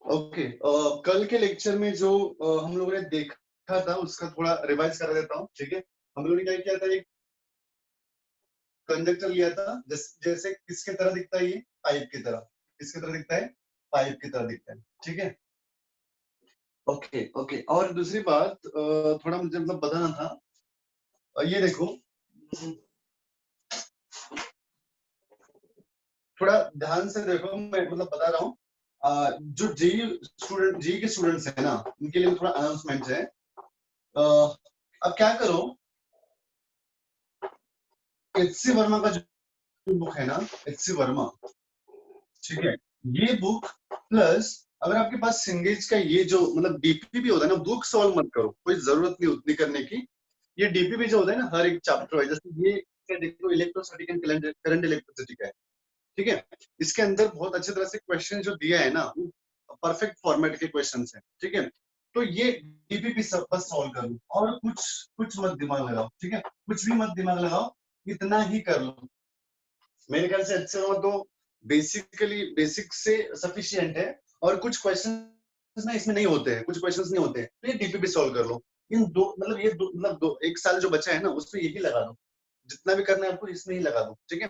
Okay, कल के lecture में जो हम लोगों ने देखा था उसका थोड़ा रिवाइज करा देता हूँ, ठीक है। हम लोगों ने क्या किया था, एक कंडक्टर लिया था, जैसे किसके तरह दिखता है, ये पाइप की तरह। किसकी तरह दिखता है? पाइप की तरह दिखता है, ठीक है। ओके ओके, और दूसरी बात थोड़ा मुझे मतलब बताना था। ये देखो, थोड़ा ध्यान से देखो, मैं मतलब बता रहा हूँ। जो जी के स्टूडेंट्स है ना, उनके लिए थोड़ा अनाउंसमेंट है। अब क्या करो, एचसी वर्मा का जो बुक है ना, एचसी वर्मा, ठीक है, ये बुक प्लस अगर आपके पास सिंगेज का ये जो मतलब डीपीपी होता है ना, बुक सॉल्व मत करो, कोई जरूरत नहीं उतनी करने की। ये डीपीपी जो होता है ना, हर एक चैप्टर वाइज, जैसे ये देखो, इलेक्ट्रोस्टैटिक एंड करंट इलेक्ट्रिसिटी का है, ठीक है। इसके अंदर बहुत अच्छी तरह से क्वेश्चन जो दिया है ना, वो परफेक्ट फॉर्मेट के क्वेश्चन है, ठीक है। तो ये डीपीपी सब बस सॉल्व कर लो, और कुछ कुछ मत दिमाग लगाओ, ठीक है, कुछ भी मत दिमाग लगाओ, इतना ही कर लो। मेरे ख्याल से अच्छे हो तो बेसिकली बेसिक से सफिशिएंट है। और कुछ क्वेश्चन ना इसमें नहीं होते हैं, कुछ क्वेश्चंस नहीं होते हैं, तो ये डीपीपी सॉल्व कर लो। इन दो मतलब ये दो मतलब दो एक साल जो बचा है ना, उसमें यही लगा दो, जितना भी करना है आपको इसमें ही लगा दो, ठीक है।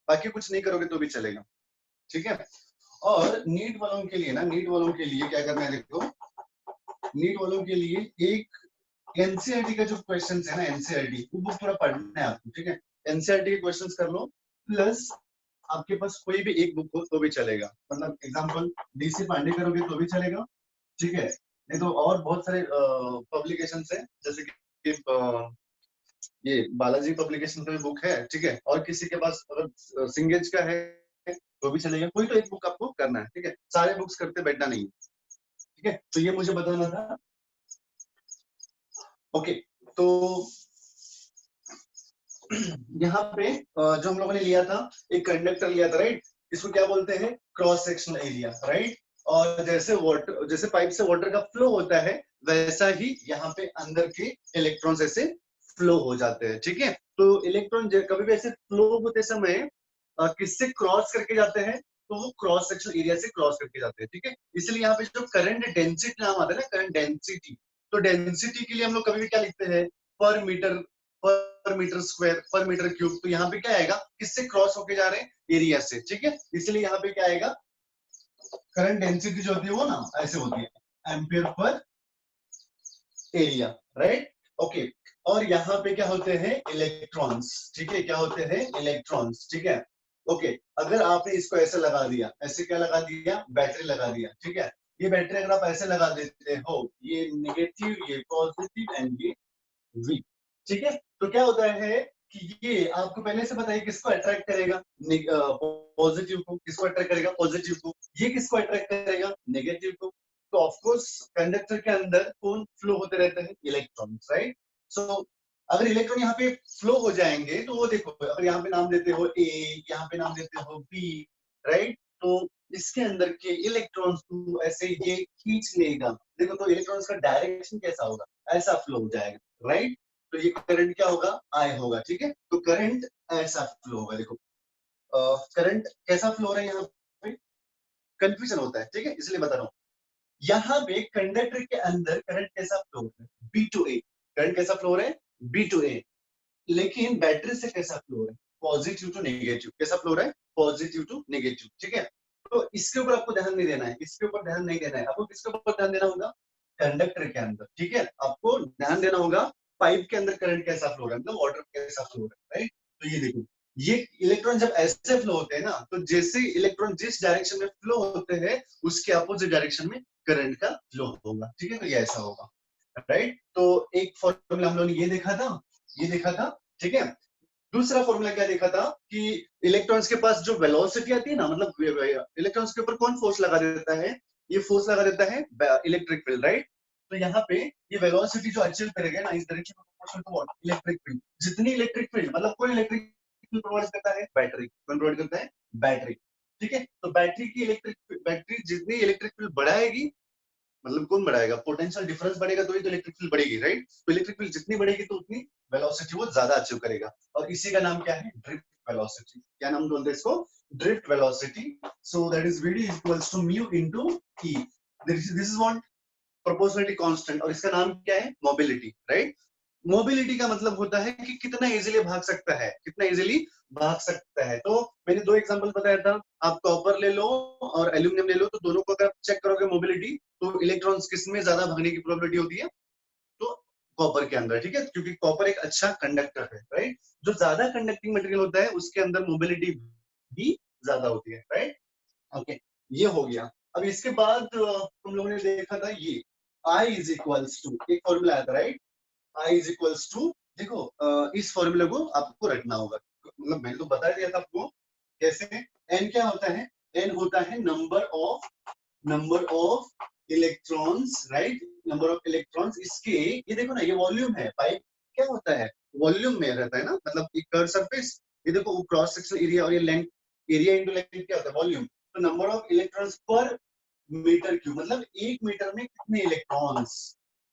बाकी कुछ नहीं करोगे तो भी चलेगा, ठीक है। और नीट वालों के लिए ना, नीट वालों के लिए क्या करना है देखो, नीट वालों के लिए एक एनसीईआरटी का जो क्वेश्चन है ना, एनसीईआरटी वो बुक थोड़ा पढ़ना है आपको, ठीक है। एनसीईआरटी के क्वेश्चंस कर लो, प्लस आपके पास कोई भी एक बुक हो तो भी चलेगा, मतलब एग्जांपल डीसी पांडे करोगे तो भी चलेगा, ठीक है। नहीं तो और बहुत सारे पब्लिकेशंस है, जैसे कि ये बालाजी पब्लिकेशन का भी बुक है, ठीक है। और किसी के पास अगर सिंगेज का है तो भी चलेगा, कोई तो एक बुक आपको करना है, ठीक है, सारे बुक्स करते बैठना नहीं, ठीक है। तो ये मुझे बताना था। ओके, तो यहाँ पे जो हम लोगों ने लिया था, एक कंडक्टर लिया था, राइट। इसको क्या बोलते हैं? Cross sectional area, right. और जैसे वाटर, जैसे पाइप से वाटर का फ्लो होता है, वैसा ही यहाँ पे अंदर के इलेक्ट्रॉन्स ऐसे फ्लो हो जाते हैं, ठीक है। तो इलेक्ट्रॉन कभी भी ऐसे फ्लो होते समय किससे क्रॉस करके जाते हैं? तो वो क्रॉस सेक्शनल एरिया से क्रॉस करके जाते हैं, ठीक है। इसलिए यहाँ पे जो करंट डेंसिटी नाम आता है ना, करंट डेंसिटी, तो डेंसिटी के लिए हम लोग कभी भी क्या लिखते हैं? पर मीटर, पर मीटर स्क्वायर, पर मीटर क्यूब। तो यहाँ पे क्या आएगा? किससे क्रॉस होके जा रहे हैं? एरिया से, ठीक है। इसलिए यहाँ पे क्या आएगा? करंट डेंसिटी जो होती है वो ना ऐसे होती है, ampere per area, right. Okay, और यहाँ पे क्या होते हैं? इलेक्ट्रॉन्स, ठीक है। क्या होते हैं? इलेक्ट्रॉन्स, ठीक है। ओके, अगर आपने इसको ऐसे लगा दिया, ऐसे क्या लगा दिया? बैटरी लगा दिया, ठीक है। ये बैटरी अगर आप ऐसे लगा देते हो, ये नेगेटिव, ये पॉजिटिव एंड ये वी, ठीक है। तो क्या होता है कि ये आपको पहले से बताइए किसको अट्रैक्ट करेगा? पॉजिटिव को। किसको अट्रैक्ट करेगा? पॉजिटिव को। ये किसको अट्रैक्ट करेगा? नेगेटिव को। तो ऑफ कोर्स कंडक्टर के अंदर कौन फ्लो होते रहते हैं? Electrons, right. सो अगर इलेक्ट्रॉन यहाँ पे फ्लो हो जाएंगे तो वो देखो, अगर यहाँ पे नाम देते हो ए, यहाँ पे नाम देते हो बी, राइट। तो इसके अंदर के इलेक्ट्रॉन्स को ऐसे ये खींच लेगा, देखो। तो इलेक्ट्रॉन्स का डायरेक्शन कैसा होगा? ऐसा फ्लो हो जाएगा, राइट। तो ये करंट क्या होगा? आई होगा, ठीक है। तो करंट ऐसा फ्लो होगा, देखो। करंट कैसा फ्लो हो रहा है यहाँ पे? कंफ्यूजन होता है, ठीक है, इसलिए बता रहा हूँ। यहाँ पे कंडक्टर के अंदर करंट कैसा फ्लो हो रहा है? B to A. करंट कैसा फ्लो हो रहा है? B to A. लेकिन बैटरी से कैसा फ्लो हो रहा है? Positive to negative. कैसा फ्लो हो रहा है? पॉजिटिव टू नेगेटिव, ठीक है। तो इसके ऊपर आपको ध्यान नहीं देना है, इसके ऊपर ध्यान नहीं देना है। आपको किसके ऊपर ध्यान देना होगा? कंडक्टर के अंदर, ठीक है। आपको ध्यान देना होगा पाइप के अंदर करंट कैसा फ्लो हो रहा है, मतलब वाटर कैसा फ्लो हो रहा है, राइट। तो ये देखो, ये इलेक्ट्रॉन जब ऐसे फ्लो होते हैं ना, तो जैसे इलेक्ट्रॉन जिस डायरेक्शन में फ्लो होते हैं, उसके अपोजिट डायरेक्शन में करंट का फ्लो होगा, ठीक है। तो ये ऐसा होगा, राइट। तो एक फॉर्मूला हम लोगों ने ये देखा था, ये देखा था, ठीक है। दूसरा फॉर्मूला क्या देखा था कि इलेक्ट्रॉन्स के पास जो वेलोसिटी आती है ना, मतलब इलेक्ट्रॉन्स के ऊपर कौन फोर्स लगा देता है? ये फोर्स लगा देता है इलेक्ट्रिक फील्ड, राइट। तो यहाँ पे ये वेलोसिटी जो अचीव करेगा ना, इस डायरेक्शन में proportional to what? Electric field. जितनी इलेक्ट्रिक फील्ड, मतलब कोई इलेक्ट्रिक फील्ड प्रोवाइड करता है? बैटरी। कौन प्रोवाइड करता है? बैटरी, ठीक है। तो बैटरी जितनी इलेक्ट्रिक फील्ड बढ़ाएगी, मतलब कौन बढ़ाएगा? पोटेंशियल डिफरेंस बढ़ेगा तो ही तो इलेक्ट्रिक फील्ड बढ़ेगी, राइट। तो इलेक्ट्रिक फील्ड जितनी बढ़ेगी तो उतनी वेलोसिटी वो ज्यादा अचीव करेगा। और इसी का नाम क्या है? Drift velocity. क्या नाम बोलते हैं इसको? Drift velocity. So that is V equals to mu into E. This is what proportionality constant, और इसका नाम क्या है, मोबिलिटी, राइट। मोबिलिटी का मतलब होता है कि कितना इजीली भाग सकता है, कितना इजीली भाग सकता है। तो मैंने दो एग्जांपल बताया था, आप कॉपर ले लो और एल्यूमिनियम ले लो, तो दोनों को अगर आप चेक करोगे मोबिलिटी, तो इलेक्ट्रॉन्स किस में ज्यादा भागने की प्रोबेबिलिटी होती है, तो कॉपर के अंदर, ठीक है, क्योंकि कॉपर एक अच्छा कंडक्टर है, राइट। जो ज्यादा कंडक्टिंग मटेरियल होता है उसके अंदर मोबिलिटी भी ज्यादा होती है, राइट। ओके, ये हो गया। अब इसके बाद हम लोगों ने देखा था ये I इज इक्वल्स टू, एक फॉर्मूला आया था, right. I is equals to, देखो इस फॉर्मूले को आपको रखना होगा, मतलब मैंने तो बता दिया था आपको कैसे। N क्या होता है, N होता है number of electrons, right, number of electrons. इसके ये देखो ना, ये वॉल्यूम है, पाइप क्या होता है, वॉल्यूम में रहता है ना, मतलब एक कर्व सरफेस, ये देखो क्रॉस सेक्शनल एरिया और ये लेंथ, एरिया इंटू लेंथ क्या होता है, वॉल्यूम। तो नंबर ऑफ इलेक्ट्रॉन्स पर मीटर क्यूब, मतलब एक मीटर में कितने इलेक्ट्रॉन्स,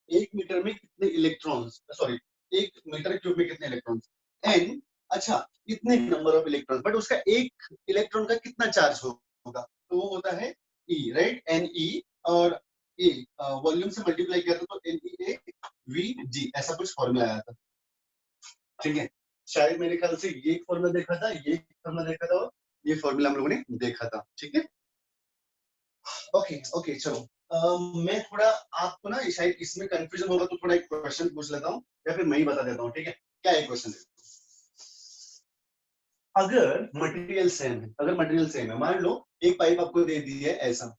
एक मीटर में कितने इलेक्ट्रॉन्स, सॉरी, एक मीटर क्यूब में कितने इलेक्ट्रॉन्स, एन। अच्छा, कितने नंबर ऑफ इलेक्ट्रॉन्स, बट उसका एक इलेक्ट्रॉन का कितना चार्ज होगा, तो वो होता है ई, राइट, एन ई। और ए वॉल्यूम से मल्टीप्लाई किया था, तो एन ई ए वी जी, ऐसा कुछ फॉर्मूला आया था, ठीक है। शायद मेरे ख्याल से ये एक फॉर्मूला देखा था, ये फॉर्मूला देखा था, और ये फॉर्मूला हम लोगों ने देखा था, ठीक है। ओके ओके, चलो मैं थोड़ा आपको ना शायद इसमें कंफ्यूजन होगा, तो थोड़ा एक क्वेश्चन पूछ लेता हूँ, या फिर मैं ही बता देता हूँ, ठीक है। क्या एक क्वेश्चन है, अगर मटेरियल सेम है, अगर मटेरियल सेम है, मान लो एक पाइप आपको दे दी है ऐसा,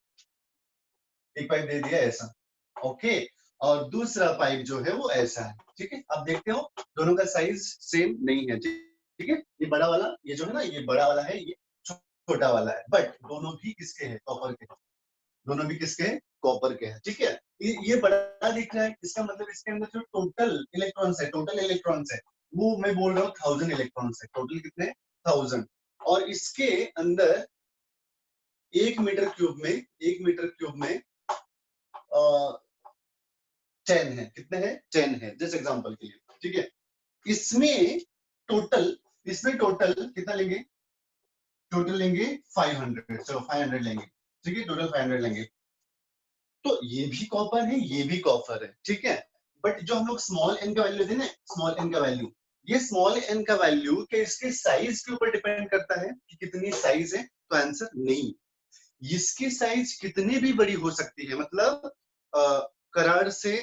एक पाइप दे दिया ऐसा, ओके, और दूसरा पाइप जो है वो ऐसा है, ठीक है। आप देखते हो दोनों का साइज सेम नहीं है, ठीक है। ये बड़ा वाला, ये जो है ना, ये बड़ा वाला है, ये छोटा वाला है, बट दोनों भी किसके हैं, कॉपर के, दोनों भी किसके हैं, कॉपर के हैं, ठीक है। ये बड़ा दिख रहा है, इसका मतलब इसके अंदर जो टोटल इलेक्ट्रॉन्स है, टोटल इलेक्ट्रॉन्स है, वो मैं बोल रहा हूँ 1000 इलेक्ट्रॉन्स है, टोटल कितने, 1000। और इसके अंदर एक मीटर क्यूब में, एक मीटर क्यूब में 10 है, कितने हैं, 10 है, जैसे एग्जांपल के लिए, ठीक है। इसमें टोटल, इसमें टोटल कितना लेंगे, टोटल लेंगे 500, चलो 500 लेंगे, ठीक है, टोटल 500 लेंगे। तो ये भी कॉपर है, ये भी कॉपर है, ठीक है। बट जो हम लोग स्मॉल एन का वैल्यू लेते हैं ना, स्मॉल एन का वैल्यू, ये स्मॉल एन का वैल्यू के इसके साइज के ऊपर डिपेंड करता है कि कितनी साइज है, तो आंसर नहीं। इसकी साइज कितनी भी बड़ी हो सकती है, मतलब कराड़ से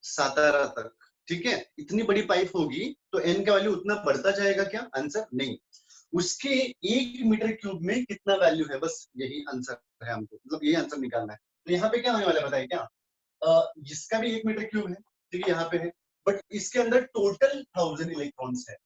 सातारा तक, ठीक है, इतनी बड़ी पाइप होगी, तो एन का वैल्यू उतना बढ़ता जाएगा क्या, आंसर नहीं। उसके एक मीटर क्यूब में कितना वैल्यू है, बस यही आंसर है, हमको मतलब यही आंसर निकालना है। तो यहाँ पे क्या होने वाला है बताइए क्या, जिसका भी एक मीटर क्यूब है, ठीक है, यहाँ पे है, बट इसके अंदर टोटल 1000 इलेक्ट्रॉन्स है,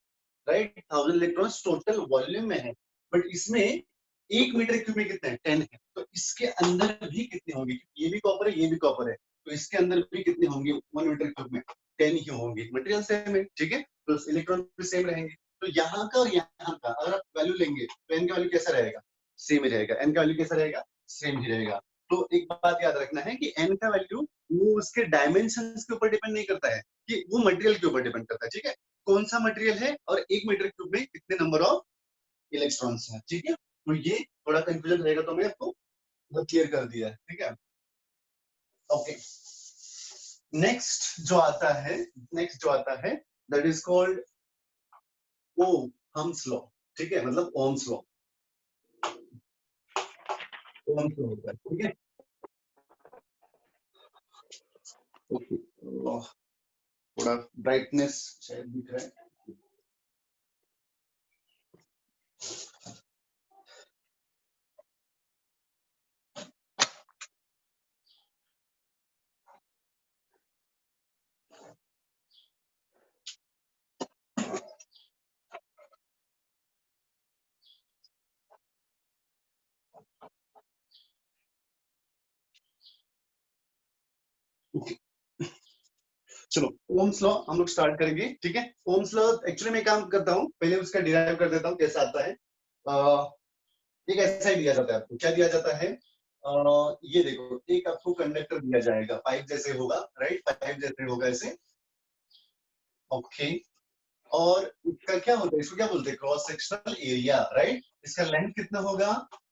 राइट, 1000 इलेक्ट्रॉन्स टोटल वॉल्यूम में है, बट इसमें एक मीटर क्यूब में कितने हैं, 10 है, तो इसके अंदर भी कितने होंगे, ये भी कॉपर है, ये भी कॉपर है, तो इसके अंदर भी कितने होंगे, 1 मीटर क्यूब में 10 ही होंगे, मटेरियल सेम है, ठीक है, तो इलेक्ट्रॉन भी सेम रहेंगे। तो यहाँ का और यहाँ का अगर आप वैल्यू लेंगे, तो एन का वैल्यू कैसा रहेगा, सेम ही रहेगा, एन का वैल्यू कैसा रहेगा, सेम ही रहेगा। तो एक बात याद रखना है कि एन का वैल्यू वो उसके डायमेंशन के ऊपर डिपेंड नहीं करता है, कि वो मटेरियल के ऊपर डिपेंड करता है, ठीक है, कौन सा मटेरियल है और एक मीटर क्यूब में कितने नंबर ऑफ इलेक्ट्रॉन्स हैं, ठीक है। तो ये थोड़ा कंफ्यूजन रहेगा, तो मैं आपको क्लियर कर दिया है, ठीक है। ओके, नेक्स्ट जो आता है, नेक्स्ट जो आता है, that is called Ohm's law, ठीक है, मतलब ओम्स लॉ, ओम्स लॉ होता है, ठीक है। ओके, थोड़ा ब्राइटनेस शायद दिख रहा है। ओके, चलो ओम्स लॉ हम लोग स्टार्ट करेंगे, ठीक है। ओम्स लॉ एक्चुअली मैं काम करता हूँ, पहले उसका डिराइव कर देता हूँ कैसा आता है। एक ऐसा ही दिया जाता है आपको, क्या दिया जाता है, ये देखो, एक आपको कंडक्टर दिया जाएगा, पाइप जैसे होगा, राइट, पाइप जैसे होगा ऐसे, ओके। और इसका क्या होता है, इसको क्या बोलते हैं, क्रॉस सेक्शनल एरिया, राइट। इसका लेंथ कितना होगा,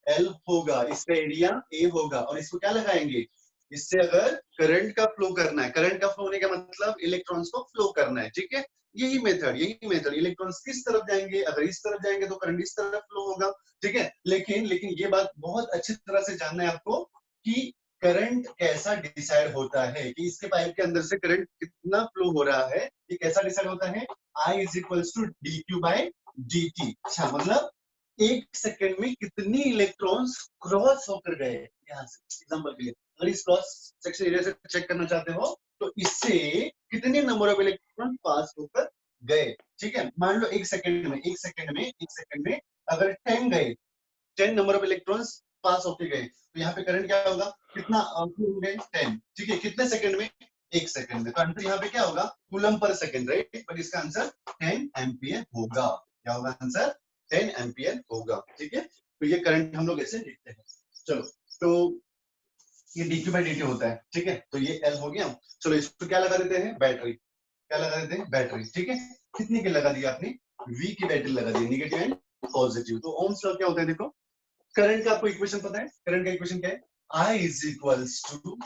एल होगा, इसका एरिया ए होगा, और इसको क्या लगाएंगे, इससे अगर करंट का फ्लो करना है, करंट का फ्लो होने का मतलब इलेक्ट्रॉन्स को फ्लो करना है, ठीक है। यही मेथड इलेक्ट्रॉन्स किस तरफ जाएंगे, अगर इस तरफ जाएंगे तो करंट इस तरफ फ्लो होगा, ठीक है। लेकिन लेकिन ये बात बहुत अच्छी तरह से जानना है आपको कि करंट कैसा डिसाइड होता है, कि इसके पाइप के अंदर से करंट कितना फ्लो हो रहा है, ये कैसा डिसाइड होता है। I is equals to D Q by D T. अच्छा, मतलब एक सेकेंड में कितनी इलेक्ट्रॉन्स क्रॉस होकर गए। यहाँ से एग्जाम्पल के लिए अगर इस क्रॉस सेक्शन एरिया से चेक करना चाहते हो तो इससे कितने नंबर ऑफ इलेक्ट्रॉन पास होकर गए, ठीक है। मान लो एक सेकंड में अगर 10 गए, 10 नंबर ऑफ इलेक्ट्रॉन्स पास होके गए, तो यहाँ पे करंट क्या होगा, कितना होंगे 10, ठीक है। कितने सेकंड में, एक सेकंड में। तो आंसर यहाँ पे क्या होगा, कूलम पर सेकंड, राइट। पर इसका आंसर 10 एम्पियर होगा। क्या होगा आंसर, 10 एम्पियर होगा, ठीक है। तो ये करंट हम लोग ऐसे लिखते हैं। चलो, तो ये dq बाई dt होता है, ठीक है। तो ये L हो गया। चलो इसको क्या लगा देते हैं, बैटरी। क्या लगा देते हैं, बैटरी, ठीक है। कितनी की लगा दी आपने, V की बैटरी लगा दी, नेगेटिव एंड पॉजिटिव। तो ओम्स लॉ क्या होता है, देखो करंट का आपको इक्वेशन पता है, करंट का इक्वेशन क्या है, I is equals to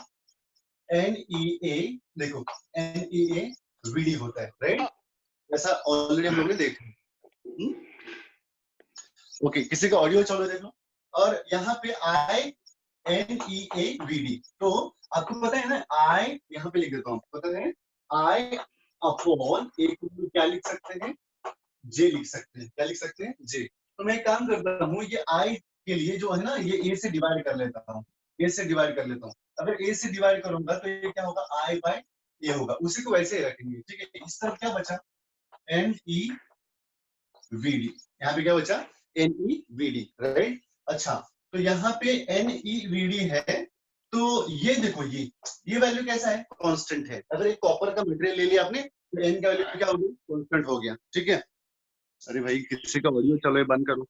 NEA, देखो NEA VD होता है, राइट। ऐसा ऑलरेडी हम लोग ने देखा। ओके, किसी का ऑडियो चलो देख लो। और यहाँ पे INEAVD, तो आपको पता है ना, I यहाँ पे लिख देता हूँ, पता है I अपॉन ए को क्या लिख सकते हैं, J लिख सकते हैं। क्या लिख सकते हैं, J। तो मैं एक काम करता हूँ, ये I के लिए जो है ना, ये A से डिवाइड कर लेता हूँ, A से डिवाइड कर लेता हूँ। अगर A से डिवाइड करूंगा तो ये क्या होगा, I बाय A होगा। उसी को वैसे ही रखेंगे, ठीक है। इस तरफ क्या बचा, NEVD। यहाँ पे क्या बचा, NEVD, राइट। अच्छा, तो यहाँ पे NEVD है, तो ये देखो ये वैल्यू कैसा है, कांस्टेंट है। अगर एक कॉपर का मटेरियल ले लिया आपने तो N का वैल्यू क्या हो गया, कांस्टेंट हो गया, ठीक है। अरे भाई किसी का ऑडियो चलो, ये बंद करो।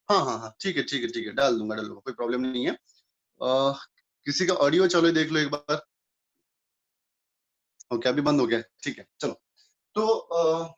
हाँ हाँ हाँ, ठीक है ठीक है ठीक है, डाल दूंगा, कोई प्रॉब्लम नहीं है। किसी का ऑडियो चलो देख लो एक बार। ओके, अभी बंद हो गया, ठीक है। चलो, तो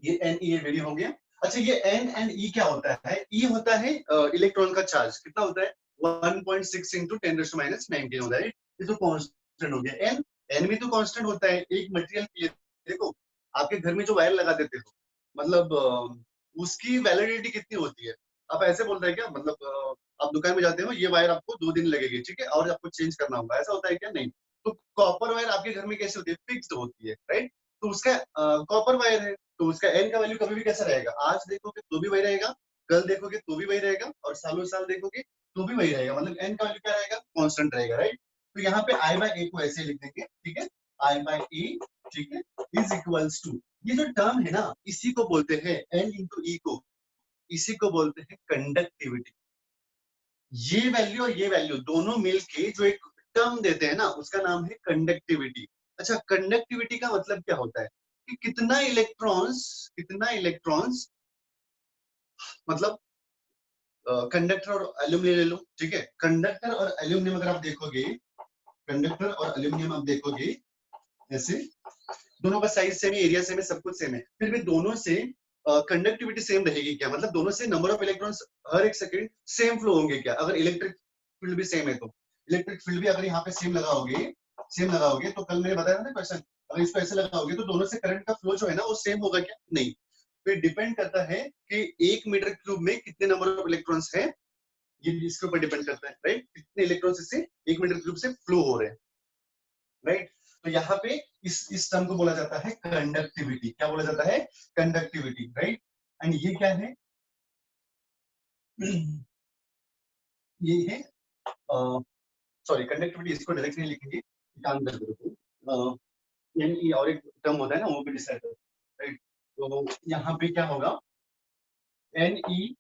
ये एन ई वेरी हो गया। अच्छा, ये एन एंड ई क्या होता है, ई होता है इलेक्ट्रॉन का चार्ज, कितना होता है 1.6 इंटू 10⁻⁹ होता है। ये तो कांस्टेंट हो गया। एन, एन भी तो कांस्टेंट होता है। एक मटेरियल के लिए देखो, आपके घर में जो वायर लगा देते हो, मतलब उसकी वैलिडिटी कितनी होती है। आप ऐसे बोल रहे हैं क्या, मतलब आप दुकान में जाते हो, ये वायर आपको 2 दिन लगेगी, ठीक है, और आपको चेंज करना होगा, ऐसा होता है क्या, नहीं। तो कॉपर वायर आपके घर में कैसे होती है, फिक्स्ड होती है, राइट। तो उसका कॉपर वायर है, तो उसका एन का वैल्यू कभी भी कैसा रहेगा, आज देखोगे तो भी वही रहेगा, कल देखोगे तो भी वही रहेगा, और सालों साल देखोगे तो भी वही रहेगा। मतलब एन का वैल्यू क्या रहेगा, कांस्टेंट रहेगा, राइट। तो यहाँ पे आई बाय ए को ऐसे लिख देंगे, ठीक है। आई बाय ए, ठीक है, इज इक्वल्स टू, ये जो टर्म है ना, इसी को बोलते हैं एन इंटू ई को, इसी को बोलते हैं कंडक्टिविटी। ये वैल्यू और ये वैल्यू दोनों मिलके जो एक टर्म देते हैं ना, उसका नाम है कंडक्टिविटी। अच्छा, कंडक्टिविटी का मतलब क्या होता है कि कितना इलेक्ट्रॉन्स मतलब कंडक्टर और एल्यूमिनियम ले लो, ठीक है। कंडक्टर और एल्यूमिनियम अगर आप देखोगे, कंडक्टर और एल्यूमिनियम आप देखोगे ऐसे, दोनों का साइज सेम है, एरिया सेम है, सब कुछ सेम है, फिर भी दोनों से कंडक्टिविटी सेम रहेगी क्या, मतलब दोनों से नंबर ऑफ इलेक्ट्रॉन्स हर एक सेकंड सेम फ्लो होंगे क्या। अगर इलेक्ट्रिक फील्ड भी सेम है तो इलेक्ट्रिक फील्ड भी अगर यहाँ पे सेम लगाओगे तो कल मैंने बताया था ना क्वेश्चन, अगर इसको ऐसे लगाओगे तो दोनों से करंट का फ्लो जो है ना वो सेम होगा क्या, नहीं। तो डिपेंड करता है कि 1 मीटर क्यूब में कितने नंबर ऑफ इलेक्ट्रॉन्स है, ये इसके ऊपर डिपेंड करता है, राइट। कितने इलेक्ट्रॉन्स इससे 1 मीटर क्यूब से फ्लो हो रहे हैं, राइट। तो यहाँ पे इस टर्म को बोला जाता है कंडक्टिविटी। क्या बोला जाता है, कंडक्टिविटी, राइट। एंड ये क्या है, ये है सॉरी कंडक्टिविटी, इसको डायरेक्ट नहीं लिखेंगे, काम कर दो। यानी और एक टर्म होता है ना, वो भी डिसाइड करो, राइट। तो यहाँ पे क्या होगा, एन ई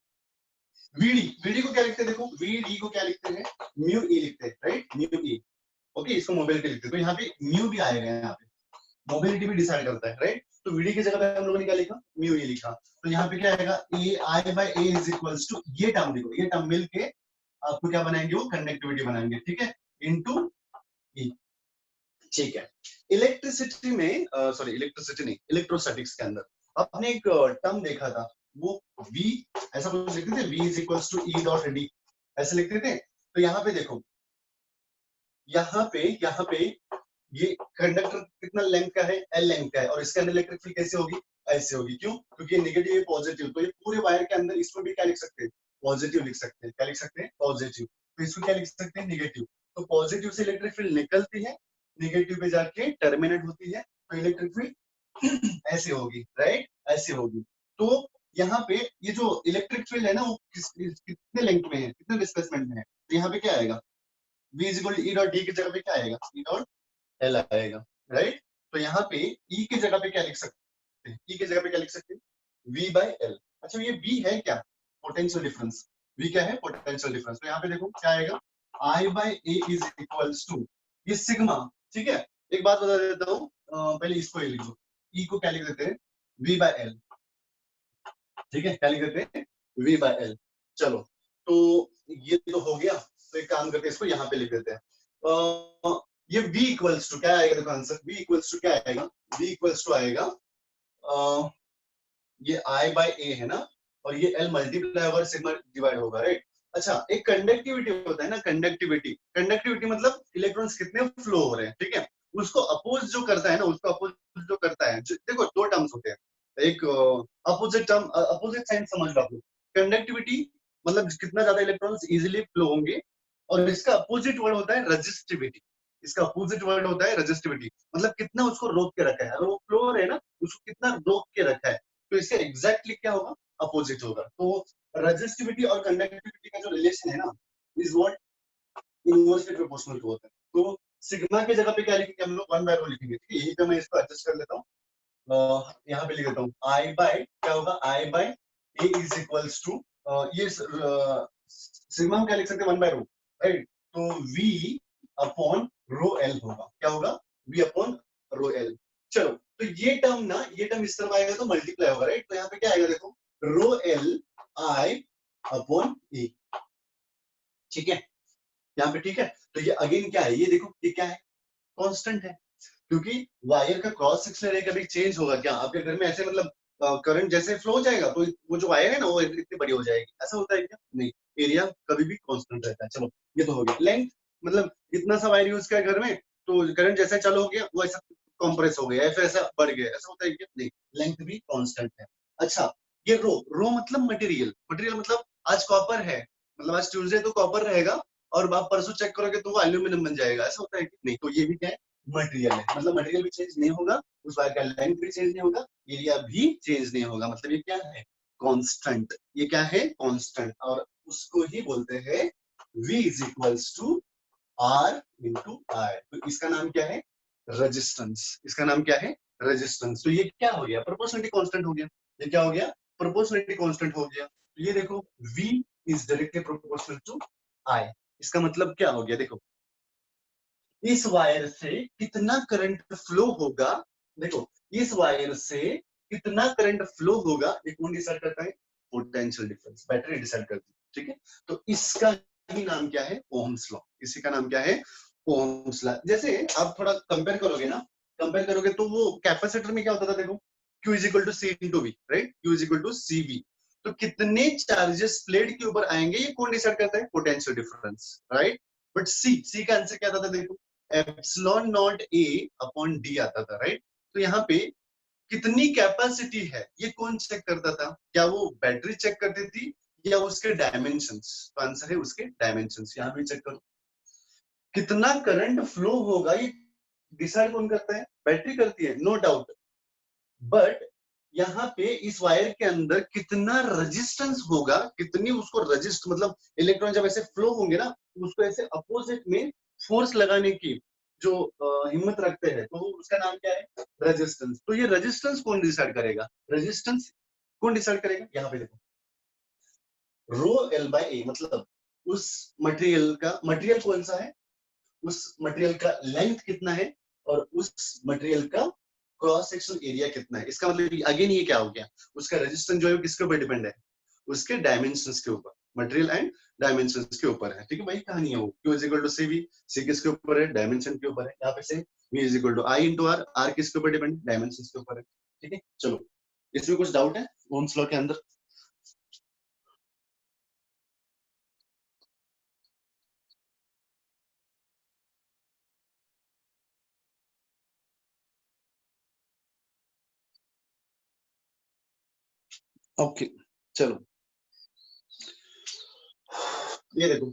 वीडी, वीडी को क्या लिखते हैं, देखो वीडी को क्या लिखते हैं, म्यू ई लिखते हैं, राइट, म्यू ई। ओके, इसको मोबिलिटी लिखते हैं, तो यहाँ पे म्यू भी आएगा, यहाँ पे मोबिलिटी भी डिसाइड करता है, राइट। तो वीडी की जगह पे हम लोगों ने क्या लिखा, म्यू ई लिखा। तो यहाँ पे क्या आएगा, A I by A is equals to, ये टर्म देखो, ये टर्म मिलके आपको क्या बनाएंगे, वो कंडक्टिविटी बनाएंगे, ठीक है, इनटू ई। ठीक है। इलेक्ट्रिसिटी में सॉरी इलेक्ट्रिसिटी नहीं, इलेक्ट्रोस्टैटिक्स के अंदर आपने एक टर्म देखा था, वो V ऐसा कुछ लिखते थे, V is equals to E dot D, ऐसे लिखते थे। तो यहाँ पे देखो, यहाँ पे ये कंडक्टर कितना लेंथ का है, L लेंथ का है, और इसके अंदर इलेक्ट्रिक फील्ड कैसे होगी, ऐसे होगी। क्यों? क्योंकि ये नेगेटिव है पॉजिटिव, तो ये पूरे वायर के अंदर इसमें भी क्या लिख सकते हैं, पॉजिटिव लिख सकते हैं। क्या लिख सकते हैं? पॉजिटिव। तो इसको क्या लिख सकते हैं, नेगेटिव। तो पॉजिटिव से इलेक्ट्रिक फील्ड निकलती है, नेगेटिव पे जाके टर्मिनेट होती है, तो इलेक्ट्रिक फील्ड ऐसे होगी, राइट, ऐसे होगी। तो यहाँ पे ये जो इलेक्ट्रिक फील्ड है ना, वो कितने लेंथ में है, कितने डिस्प्लेसमेंट में है, तो यहाँ पे क्या आएगा, v is equal to E dot D की जगह पे क्या आएगा, ई डॉट एल आएगा, राइट। तो यहाँ पे ई की जगह पे क्या लिख सकते हैं, ई की जगह पे क्या लिख सकते हैं, v बाय एल। अच्छा, ये v है क्या, पोटेंशियल डिफरेंस। v क्या है, पोटेंशियल डिफरेंस। तो यहाँ पे देखो क्या आएगा, I by a is equals to ये सिग्मा। ठीक है, एक बात बता देता हूँ, पहले इसको ये लिख दो, e को क्या लिख देते हैं, v बाय एल। ठीक है, क्या लिख देते हैं, v बाय एल। चलो, तो ये तो हो गया। तो एक काम करते हैं, इसको यहाँ पे लिख देते हैं। ये v इक्वल्स टू क्या आएगा, देखो आंसर, v इक्वल्स टू क्या आएगा, v इक्वल्स टू आएगा ये I बाय a है ना, और ये L multiply over sigma divide होगा, राइट। अच्छा, एक कंडक्टिविटी होता है ना, कंडक्टिविटी, कंडक्टिविटी मतलब इलेक्ट्रॉन्स कितने फ्लो हो रहे हैं, ठीक है। उसको अपोज जो करता है ना, उसको अपोज जो करता है, देखो दो टर्म्स होते हैं, एक अपोजिट टर्म, अपोजिट साइन समझ लो आप लोग। कंडक्टिविटी मतलब कितना ज्यादा इलेक्ट्रॉन्स इजीली फ्लो होंगे, और इसका अपोजिट वर्ड होता है रजिस्टिविटी। इसका अपोजिट वर्ड होता है रजिस्टिविटी, मतलब कितना उसको रोक के रखा है, अगर वो फ्लो हो रहे है ना, उसको कितना रोक के रखा है, तो इसका एग्जैक्टली क्या होगा, अपोजिट होगा। तो रेजिस्टिविटी और कंडक्टिविटी का जो रिलेशन है ना, is what inversely proportional to होता है। तो सिग्मा की जगह पे क्या लिखेंगे हम लोग, 1 बाय रो लिखेंगे, ठीक है। यही पे मैं इसको एडजस्ट कर लेता हूँ, यहाँ पे लिख देता हूँ, आई बाय क्या होगा, I by A is equals to ये सिग्मा हम क्या लिख सकते हैं, 1 बाय रो, राइट। तो v अपॉन रो एल होगा, क्या होगा, v अपॉन रो एल। चलो, तो ये टर्म ना, ये टर्म इस तरफ आएगा तो मल्टीप्लाई होगा, राइट। तो यहाँ पे क्या आएगा, देखो, रो एल आई अपॉन ए, ठीक है, यहाँ पे, ठीक है। तो ये अगेन क्या है, ये देखो, ये क्या है, कांस्टेंट है, क्योंकि वायर का क्रॉस सेक्शनल एरिया कभी चेंज होगा क्या, आपके घर में ऐसे मतलब करंट जैसे फ्लो हो जाएगा, तो वो जो वायर है ना, वो इतनी बड़ी हो जाएगी, ऐसा होता है क्या, नहीं। एरिया कभी भी कांस्टेंट रहता है। चलो, ये तो हो गया। लेंथ मतलब इतना सा वायर यूज किया घर में, तो करंट जैसा चालू हो गया, वो ऐसा कॉम्प्रेस हो गया, ऐसा ऐसा बढ़ गया, ऐसा होता है क्या, नहीं। लेंथ भी कांस्टेंट है। अच्छा, ये रो, रो मतलब मटेरियल, मटेरियल मतलब आज कॉपर है, मतलब आज ट्यूसडे तो कॉपर रहेगा, और आप परसों चेक करोगे तो वो एल्यूमिनियम बन जाएगा, ऐसा होता है कि नहीं। तो ये भी क्या है, मटेरियल है, मतलब मटेरियल भी चेंज नहीं होगा, उस वायर का लेंथ भी चेंज नहीं होगा, एरिया भी चेंज नहीं होगा, मतलब ये क्या है, कांस्टेंट। ये क्या है, कांस्टेंट, और उसको ही बोलते हैं V is equals to R into I. तो इसका नाम क्या है, रेजिस्टेंस। इसका नाम क्या है, रेजिस्टेंस। तो ये क्या हो गया, प्रोपोर्शनलिटी कांस्टेंट हो गया। ये क्या हो गया, प्रोपोर्शनलिटी कांस्टेंट हो गया। तो ये देखो, V is directly proportional to I। इसका मतलब क्या हो गया, देखो, इस वायर से कितना करंट फ्लो होगा, देखो, इस वायर से कितना करंट फ्लो होगा, ये कौन डिसाइड करता है, पोटेंशियल डिफरेंस, बैटरी डिसाइड करती है, ठीक है। तो इसका ही नाम क्या है, ओम्स लॉ। इसी का नाम क्या है, ओम्स लॉ। जैसे आप थोड़ा कंपेयर करोगे ना, कंपेयर करोगे तो वो कैपेसिटर में क्या होता था, देखो, Q is equal to C into V, right, Q is equal to C V. तो कितने चार्जेस प्लेट के ऊपर आएंगे, ये कौन डिसाइड करता है, पोटेंशियल डिफरेंस, राइट। बट सी का आंसर क्या था, देखो, epsilon not a upon D आता था, राइट। तो यहाँ पे कितनी कैपेसिटी है, ये कौन चेक करता था, क्या वो बैटरी चेक करती थी, या उसके डायमेंशंस। तो आंसर है उसके डायमेंशंस। यहाँ पे चेक करो, कितना करंट फ्लो होगा, ये डिसाइड कौन करता है, बैटरी करती है, नो डाउट। बट यहाँ पे इस वायर के अंदर कितना रेजिस्टेंस होगा, कितनी उसको रजिस्ट, मतलब इलेक्ट्रॉन जब ऐसे फ्लो होंगे ना, उसको ऐसे अपोजिट में फोर्स लगाने की जो हिम्मत रखते हैं, तो उसका नाम क्या है, रेजिस्टेंस। तो ये रेजिस्टेंस कौन डिसाइड करेगा, रेजिस्टेंस कौन डिसाइड करेगा, यहाँ पे देखो, रो एल बाय ए, मतलब उस मटेरियल का, मटेरियल कौन सा है, उस मटेरियल का लेंथ कितना है, और उस मटेरियल का क्रॉस सेक्शनल एरिया कितना है। इसका मतलब अगेन ये क्या हो गया, उसका रेजिस्टेंस जो है किसके ऊपर डिपेंड है, उसके डायमेंशंस के ऊपर, मटेरियल एंड डायमेंशंस के ऊपर है, ठीक है। वही कहानी है वो, Q is equal to CV, C किसके ऊपर है, डायमेंशन के ऊपर है। यहाँ पे से V is equal to I into R, R किसके ऊपर डिपेंड, डायमेंशन के ऊपर है, ठीक है। चलो इसमें कुछ डाउट है ओम्स लॉ के अंदर? ओके चलो ये देखो,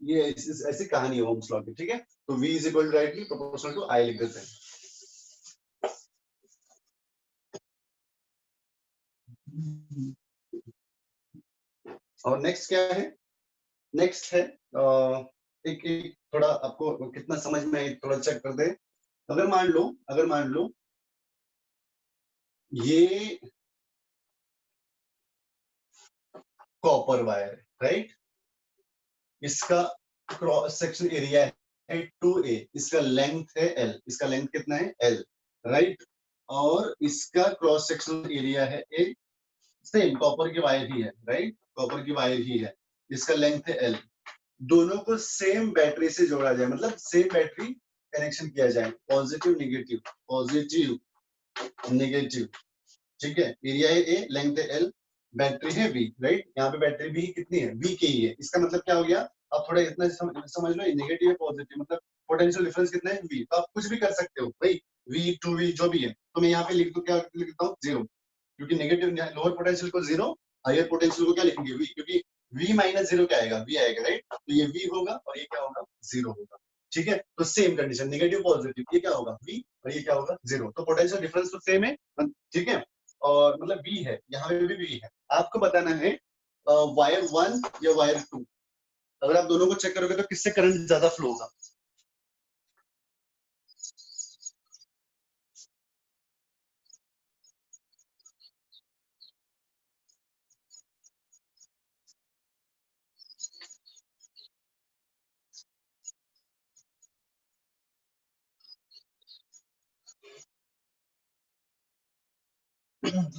ये ऐसी कहानी है ओम्स लॉ की, ठीक है। तो V is equal directly proportional to I लिख देते हैं। और नेक्स्ट क्या है? नेक्स्ट है एक थोड़ा आपको कितना समझ में है थोड़ा चेक कर दे। अगर मान लो ये कॉपर वायर है, राइट, इसका क्रॉस सेक्शन एरिया है 2a, इसका लेंथ है l, इसका लेंथ कितना है l, राइट, और इसका क्रॉस सेक्शन एरिया है a, सेम कॉपर की वायर ही है, राइट, कॉपर की वायर ही है, इसका लेंथ है l। दोनों को सेम बैटरी से जोड़ा जाए, मतलब सेम बैटरी कनेक्शन किया जाए, पॉजिटिव नेगेटिव, पॉजिटिव नेगेटिव, ठीक है। एरिया है ए, लेंथ है एल, बैटरी है वी, राइट, यहाँ पे बैटरी भी कितनी है, वी की ही है। इसका मतलब क्या हो गया, आप थोड़ा इतना समझ लो, नेगेटिव है पॉजिटिव, मतलब पोटेंशियल डिफरेंस कितना है वी, तो आप कुछ भी कर सकते हो भाई, वी टू वी जो भी है, तो मैं यहाँ पे लिख दूं, क्या लिखता हूँ, जीरो, क्योंकि नेगेटिव लोअर पोटेंशियल को जीरो, हायर पोटेंशियल को क्या लिखेंगे वी, क्योंकि वी माइनस जीरो क्या आएगा, वी आएगा, राइट, तो ये वी होगा और ये क्या होगा, जीरो होगा, ठीक है। तो सेम कंडीशन, नेगेटिव पॉजिटिव, ये क्या होगा वी और ये क्या होगा जीरो, तो पोटेंशियल डिफरेंस तो सेम है, ठीक है। और मतलब वी है, यहाँ पे भी वी है, आपको बताना है वायर वन या वायर टू, अगर आप दोनों को चेक करोगे तो किससे करंट ज्यादा फ्लो होगा?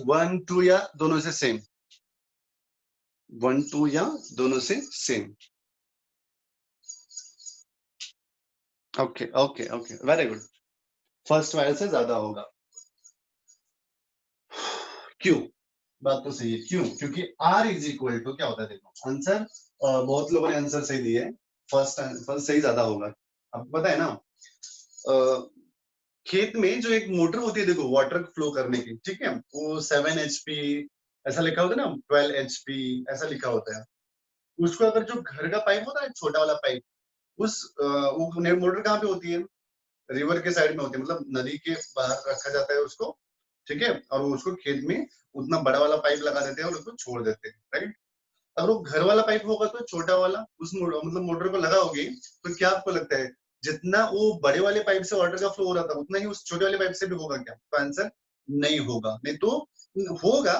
1 2 या दोनों से सेम, 1 2 या दोनों से same. Okay okay okay, very good, first wire से ज्यादा होगा। क्यों? बात तो सही है, क्यों? क्योंकि R इज इक्वल टू क्या होता है, देखो आंसर, बहुत लोगों ने आंसर सही दिए, फर्स्ट फर्स्ट सही ज्यादा होगा। आपको पता है ना, खेत में जो एक मोटर होती है, देखो वाटर फ्लो करने की, ठीक है, वो 7 HP ऐसा लिखा होता है ना, 12 HP ऐसा लिखा होता है। उसको अगर जो घर का पाइप होता है छोटा वाला पाइप, उस वो मोटर कहाँ पे होती है, रिवर के साइड में होती है, मतलब नदी के बाहर रखा जाता है उसको, ठीक है, और उसको खेत में उतना बड़ा वाला पाइप लगा देते हैं और उसको छोड़ देते हैं, राइट। अगर वो घर वाला पाइप होगा तो छोटा वाला उस मतलब मोटर को लगाओगे, तो क्या आपको लगता है जितना वो बड़े वाले पाइप से वाटर का फ्लो हो रहा था उतना ही उस छोटे वाले पाइप से भी होगा क्या? तो आंसर नहीं होगा, नहीं तो होगा,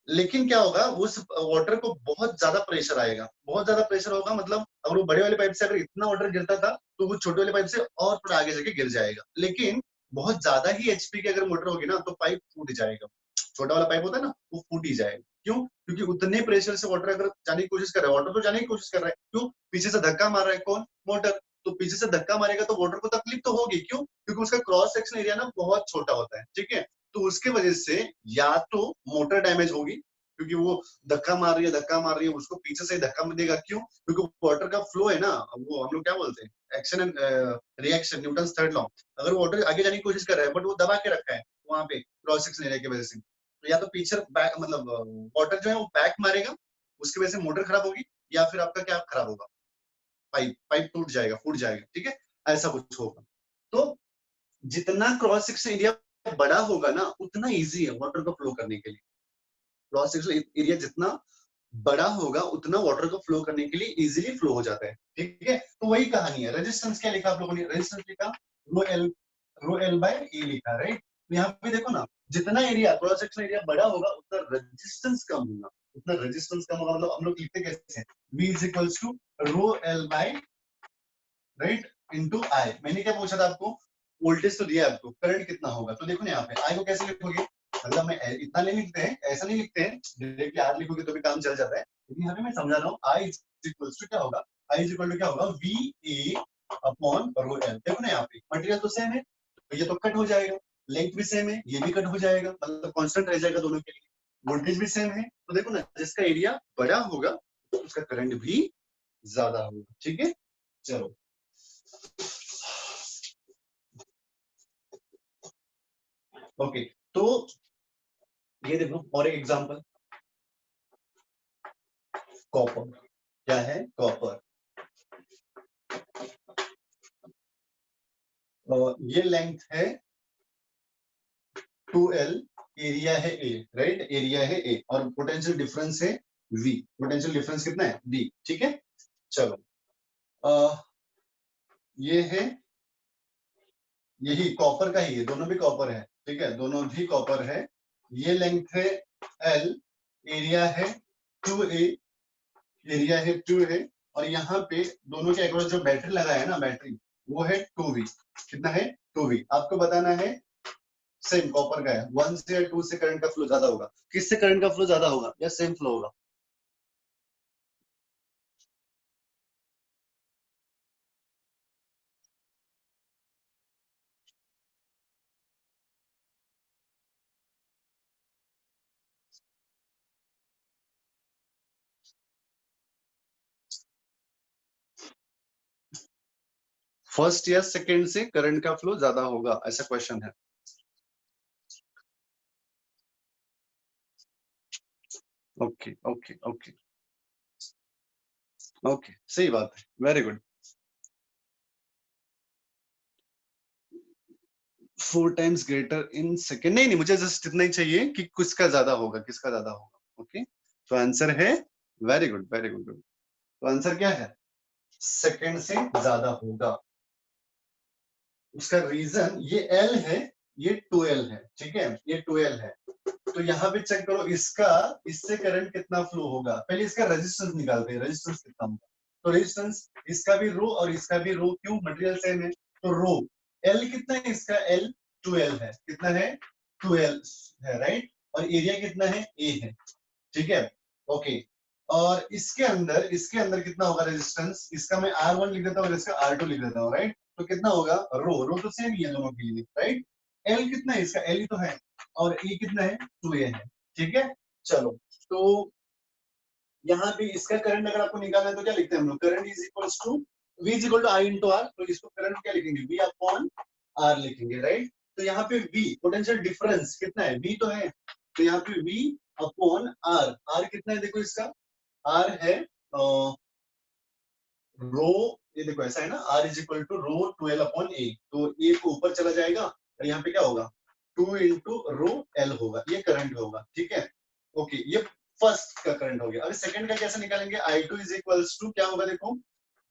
लेकिन क्या होगा, उस वाटर को बहुत ज्यादा प्रेशर आएगा, बहुत ज्यादा प्रेशर होगा, मतलब अगर वो बड़े वाले पाइप से अगर इतना वाटर गिरता था तो वो छोटे वाले पाइप से और थोड़ा आगे जाके गिर जाएगा, लेकिन बहुत ज्यादा ही एचपी की अगर मोटर होगी ना तो पाइप फूट जाएगा, छोटा वाला पाइप होता है ना वो फूट ही जाएगा। क्यों? क्योंकि उतने प्रेशर से वाटर अगर जाने की कोशिश कर रहा है, वाटर तो जाने की कोशिश कर रहा है, क्यों? पीछे से धक्का मार रहा है कौन? मोटर, तो पीछे से धक्का मारेगा तो वाटर को तकलीफ तो होगी, क्यों? क्योंकि उसका क्रॉस सेक्शन एरिया ना बहुत छोटा होता है, ठीक है। तो उसके वजह से या तो मोटर डैमेज होगी, क्योंकि वो धक्का मार रही है, उसको पीछे से धक्का देगा, क्यों? क्योंकि वाटर का फ्लो है ना, वो हम लोग क्या बोलते हैं, action and reaction, Newton third law. अगर वाटर आगे जाने की कोशिश कर रहा है बट वो दबा के रखा है वहां पे क्रॉस सेक्शन एरिया की वजह से, तो या तो पीछे बैक, मतलब वाटर जो है वो बैक मारेगा, उसकी वजह से मोटर खराब होगी, या फिर आपका क्या खराब होगा, पाइप पाइप टूट जाएगा, फूट जाएगा, ठीक है, ऐसा कुछ होगा। तो जितना क्रॉस सेक्शन एरिया बड़ा होगा ना उतना इजी है वाटर को फ्लो करने के लिए, क्रॉस सेक्शन एरिया जितना बड़ा होगा उतना वाटर को फ्लो करने के लिए इजीली फ्लो हो जाता है, ठीक है। तो वही कहानी है, रेजिस्टेंस क्या लिखा आप लोगों ने, रेजिस्टेंस लिखा रो एल बाय ए लिखा, राइट। तो यहाँ पे देखो ना, जितना एरिया क्रॉस सेक्शन एरिया बड़ा होगा उतना रेजिस्टेंस कम होगा, उतना रेजिस्टेंस कम होगा, मतलब हम लोग लिखते कैसे हैं, V is equals to rho L by, right, into I. मैंने क्या पूछा था आपको, वोल्टेज तो दिया आपको, करंट कितना होगा, तो देखो ना यहाँ पे आई को कैसे लिखोगे, मतलब मैं इतना नहीं लिखते हैं, ऐसा नहीं लिखते हैं डायरेक्टली आर लिखोगे तो भी काम चल जाता है, लेकिन यहाँ पे मैं समझा रहा हूँ आई इज इक्वल टू क्या होगा, आई इज इक्वल टू क्या होगा, V A upon rho L. देखो ना यहाँ पे मटेरियल तो सेम है, तो ये तो कट हो जाएगा, लेंथ भी सेम है, ये भी कट हो जाएगा, मतलब कांस्टेंट रह जाएगा दोनों के लिए। वोल्टेज भी सेम है, तो देखो ना जिसका एरिया बड़ा होगा उसका करंट भी ज्यादा होगा। ठीक है, चलो ओके। तो ये देखो और एक एग्जांपल, कॉपर। क्या है? कॉपर। ये लेंथ है 2L, एरिया है A, राइट, एरिया है A, और पोटेंशियल डिफरेंस है V। पोटेंशियल डिफरेंस कितना है? V। ठीक है, चलो ये है, यही कॉपर का ही है, दोनों भी कॉपर है। ठीक है, दोनों भी कॉपर है। ये लेंथ है L, एरिया है 2A, एरिया है 2A, और यहाँ पे दोनों के अक्रॉस जो बैटरी लगा है ना, बैटरी, वो है 2V। कितना है? 2V। आपको बताना है, सेम कॉपर का है, 1 से या 2 से करंट का फ्लो ज्यादा होगा। किससे करंट का फ्लो ज्यादा होगा या सेम फ्लो होगा? फर्स्ट या सेकंड से करंट का फ्लो ज्यादा होगा, ऐसा क्वेश्चन है। ओके ओके ओके ओके, सही बात है, very good. 4 times greater in second, नहीं नहीं, मुझे जस्ट इतना ही चाहिए कि किसका ज्यादा होगा, किसका ज्यादा होगा। ओके, तो आंसर है, वेरी गुड वेरी गुड। तो आंसर क्या है? सेकेंड से ज्यादा होगा। उसका रीजन ये एल है, ये 2L है। ठीक है, ये 2L है। तो यहाँ पे चेक करो, इसका इससे करंट कितना फ्लो होगा। पहले इसका रेजिस्टेंस निकालते हैं, रेजिस्टेंस कितना होगा। तो रेजिस्टेंस इसका भी रो और इसका भी रो, क्यों? मटेरियल सेम है। तो रो एल कितना है इसका? एल 2L है। कितना है? 2L है, राइट। और एरिया कितना है? ए है। ठीक है, ओके। और इसके अंदर कितना होगा रेजिस्टेंस? इसका मैं R1 लिख देता हूँ और इसका R2 लिख देता हूँ, राइट। तो कितना होगा? रो रो तो सेम ही है दोनों के लिए, राइट। एल कितना है इसका? एल ही तो है। और ए कितना है? 2A है। ठीक है, चलो। तो यहाँ पे इसका करंट अगर आपको निकालना है तो क्या लिखते हैं हम लोग? Current is equals to V is equal to I into R. तो इसको करंट क्या लिखेंगे? V अपॉन R लिखेंगे, राइट। तो यहाँ पे V पोटेंशियल डिफरेंस कितना है? V तो है, तो यहाँ पे V अपॉन R। R कितना है देखो इसका? R है रो, ये देखो ऐसा है ना, R is equal to rho 2L upon A. तो ए को ऊपर चला जाएगा और यहाँ पे क्या होगा? 2 इंटू रो एल होगा, ये करंट होगा। ठीक है, ओके, ये फर्स्ट का करंट हो गया। अभी सेकंड का कैसे निकालेंगे? I2 इज इक्वल्स टू क्या होगा देखो?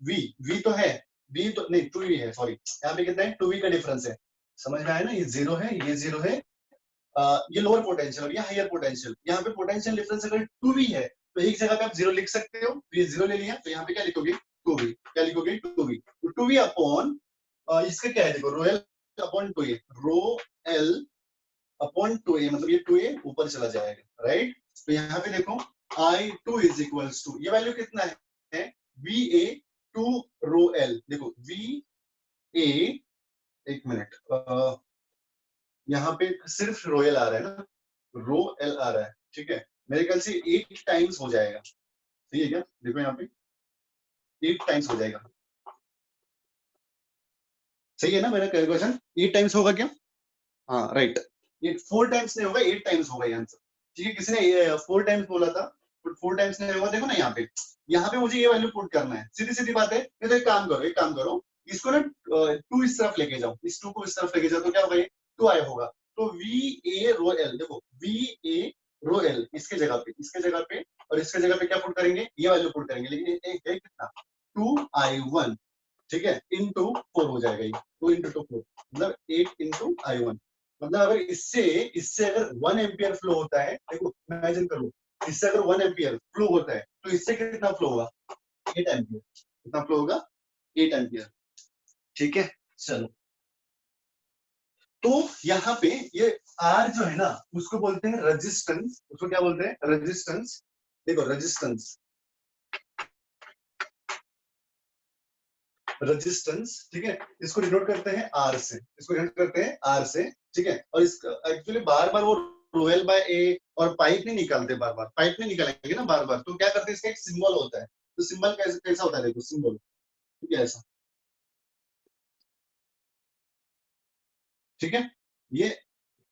V, V तो है, V तो नहीं 2V है, सॉरी। यहाँ पे कितना है? 2V का डिफरेंस है। समझ में आया ना? ये जीरो है, ये जीरो है। ये लोअर पोटेंशियल और ये हायर पोटेंशियल। यहाँ पे पोटेंशियल डिफरेंस अगर 2V है तो एक जगह पे आप जीरो लिख सकते हो। तो ये जीरो ले लिया, तो यहाँ पे क्या लिखोगे? 2V। क्या लिखोगे? 2V। तो 2V अपॉन इसका क्या है देखो? Rho L upon 2A। Rho L upon 2A, मतलब ये 2A ऊपर चला जाएगा, राइट। तो यहाँ पे देखो I2 इज इक्वल्स टू, ये वैल्यू कितना है? VA 2 rho L. देखो VA, एक मिनट, यहाँ पे सिर्फ रोयल आ रहा है ना, रो एल आ रहा है। ठीक है, मेरे ख्याल से 8 टाइम्स हो जाएगा। सही है क्या? देखो यहाँ पे 8 टाइम्स हो जाएगा। सही है ना मेरा क्वेश्चन? 8 टाइम्स होगा क्या? हाँ, राइट। ये 4 टाइम्स नहीं होगा, 8 टाइम्स होगा ये आंसर। ठीक है, किसी ने 4 टाइम्स बोला था, बट 4 टाइम्स नहीं होगा। देखो ना यहाँ पे मुझे ये वैल्यू पुट करना है, सीधी सीधी बात है। नहीं तो एक काम करो, इसको ना 2 इस तरफ लेके जाओ, इस 2 को इस तरफ लेके जाओ, तो क्या होगा? ये 2 आया होगा। तो VA रो एल, देखो VA रो एल इसके जगह पे, इसके जगह पे और इसके जगह पे क्या पुट करेंगे? ये वैल्यू पुट करेंगे। लेकिन एक है कितना? 2I1। ठीक है, इंटू 4 हो जाएगा ये। 2 इंटू 2 4, मतलब 8 इंटू I1। मतलब अगर इससे इससे अगर 1 एम्पियर फ्लो होता है, देखो इमेजिन करो, इससे अगर 1 एम्पियर फ्लो होता है तो इससे कितना फ्लो होगा? 8 एम्पियर। कितना फ्लो होगा? 8 एम्पियर। ठीक है, चलो। तो यहाँ पे ये R जो है ना, उसको बोलते हैं रेजिस्टेंस। उसको क्या बोलते हैं? रेजिस्टेंस। देखो रेजिस्टेंस, रेजिस्टेंस, ठीक है, इसको डिनोट करते हैं आर से, इसको डिनोट करते हैं आर से, ठीक है। और इसका एक्चुअली बार बार वो रोएल बाय ए और पाइप नहीं निकालते, बार बार पाइप नहीं निकालेंगे ना बार बार, तो क्या करते हैं, इसका एक सिंबल होता है, तो सिंबल कैसे कैसा होता है, देखो सिंबल, ठीक है, ऐसा, ठीक है। ये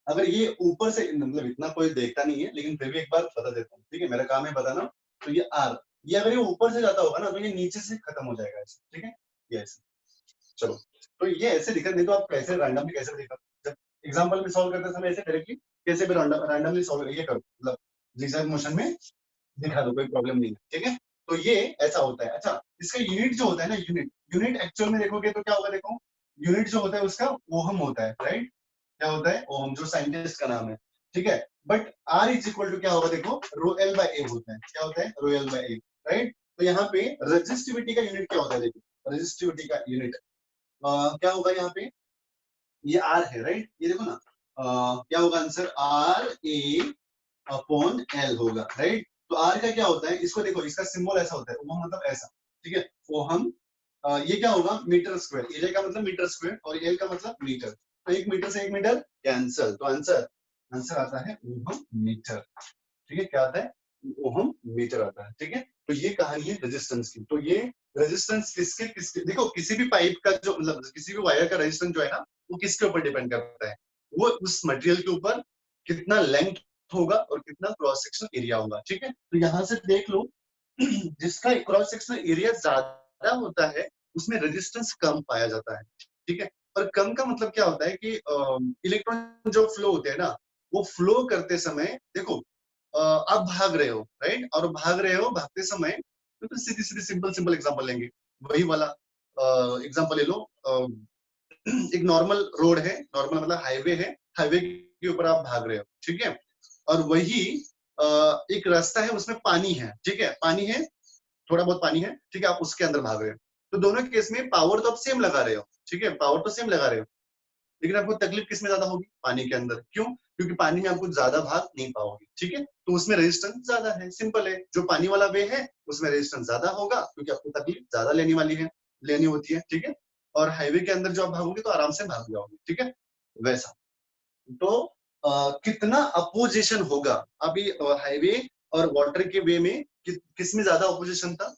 अगर ये ऊपर से, मतलब इतना कोई देखता नहीं है, लेकिन फिर भी एक बार बता देता हूँ, ठीक है, मेरा काम है बताना। तो ये आर, ये अगर ये ऊपर से जाता होगा ना, तो ये नीचे से खत्म हो जाएगा ऐसे, ठीक है, ये ऐसे। चलो, तो ये ऐसे दिक्कत नहीं, तो आप कैसे रैंडमली कैसे दिक्कत, जब एग्जांपल में सॉल्व करते समय ऐसे डायरेक्टली कैसे भी रैंडमली सॉल्व ये करो, मतलब जिगजैग मोशन में दिखा दो, कोई प्रॉब्लम नहीं है, ठीक है। तो ये ऐसा होता है। अच्छा, इसका यूनिट जो होता है ना, यूनिट यूनिट एक्चुअल में देखोगे तो क्या होगा, देखो यूनिट जो होता है उसका ओहम होता है, राइट, क्या होता है, ओहम, जो साइंटिस्ट का नाम है, ठीक है। But R is equal to क्या होगा, देखो रो एल बाय ए होता है, क्या होता है, रो एल बाय ए, राइट। तो यहाँ पे रेजिस्टिविटी का यूनिट क्या होता है, देखो रेजिस्टिविटी का यूनिट क्या होगा यहाँ पे, ये आर है, राइट, ये देखो ना, क्या होगा answer, R A upon L होगा, राइट। तो आर का क्या होता है, इसको देखो, इसका सिंबल ऐसा होता है, ओहम मतलब ऐसा, ठीक है, ओहम। ये क्या होगा, मीटर स्क्वायर, एरिया का मतलब मीटर स्क्वायर और एल का मतलब मीटर, तो 1 मीटर से 1 मीटर कैंसल, तो आंसर आंसर आता है ओहम मीटर, ठीक है, क्या आता है, ओहम मीटर आता है, ठीक है। तो ये कहानी है रेजिस्टेंस की। तो ये रेजिस्टेंस किसके किसके, देखो किसी भी पाइप का जो, मतलब किसी भी वायर का रेजिस्टेंस जो है ना, वो किसके ऊपर डिपेंड करता है, वो उस मटेरियल के ऊपर कितना लेंथ होगा और कितना क्रॉस सेक्शनल एरिया होगा, ठीक है। तो यहाँ से देख लो, जिसका क्रॉस सेक्शनल एरिया ज्यादा होता है उसमें रेजिस्टेंस कम पाया जाता है, ठीक है। और कम का मतलब क्या होता है कि इलेक्ट्रॉन जो फ्लो होते हैं ना, वो फ्लो करते समय देखो, आप भाग रहे हो, राइट, और भाग रहे हो, भागते समय तो सीधी सीधी सिंपल सिंपल एग्जांपल लेंगे, वही वाला एग्जांपल ले लो। एक नॉर्मल रोड है, नॉर्मल मतलब हाईवे है, हाईवे के ऊपर आप भाग रहे हो, ठीक है। और वही एक रास्ता है, उसमें पानी है, ठीक है, पानी है, थोड़ा बहुत पानी है, ठीक है, आप उसके अंदर भाग रहे हो। तो दोनों केस में पावर तो आप सेम लगा रहे हो, ठीक है, पावर तो सेम लगा रहे हो, लेकिन आपको तकलीफ किस में ज्यादा होगी, पानी के अंदर, क्यों, क्योंकि पानी में आपको ज्यादा भाग नहीं पाओगे, ठीक है। तो उसमें रेजिस्टेंस ज्यादा है, सिंपल है, जो पानी वाला वे है उसमें रेजिस्टेंस ज्यादा होगा, क्योंकि आपको तकलीफ ज्यादा लेने वाली है, लेनी होती है, ठीक है। और हाईवे के अंदर जो आप भागोगे तो आराम से भाग जाओगे, ठीक है, वैसा। तो कितना अपोजिशन होगा, अभी हाईवे और वाटर के वे में किस में ज्यादा अपोजिशन था,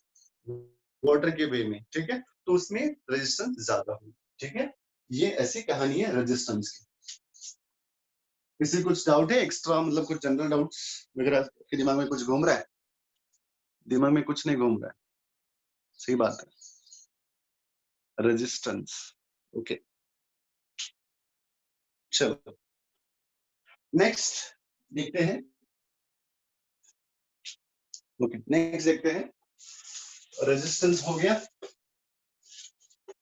वाटर के वे में, ठीक है, तो उसमें रेजिस्टेंस ज्यादा होगी, ठीक है। ये ऐसी कहानी है रेजिस्टेंस की। किसी कुछ डाउट है एक्स्ट्रा, मतलब कुछ जनरल डाउट्स वगैरह के दिमाग में कुछ घूम रहा है, दिमाग में कुछ नहीं घूम रहा है, सही बात है, रेजिस्टेंस, ओके। चलो नेक्स्ट देखते हैं, ओके नेक्स्ट देखते हैं, रेजिस्टेंस हो गया।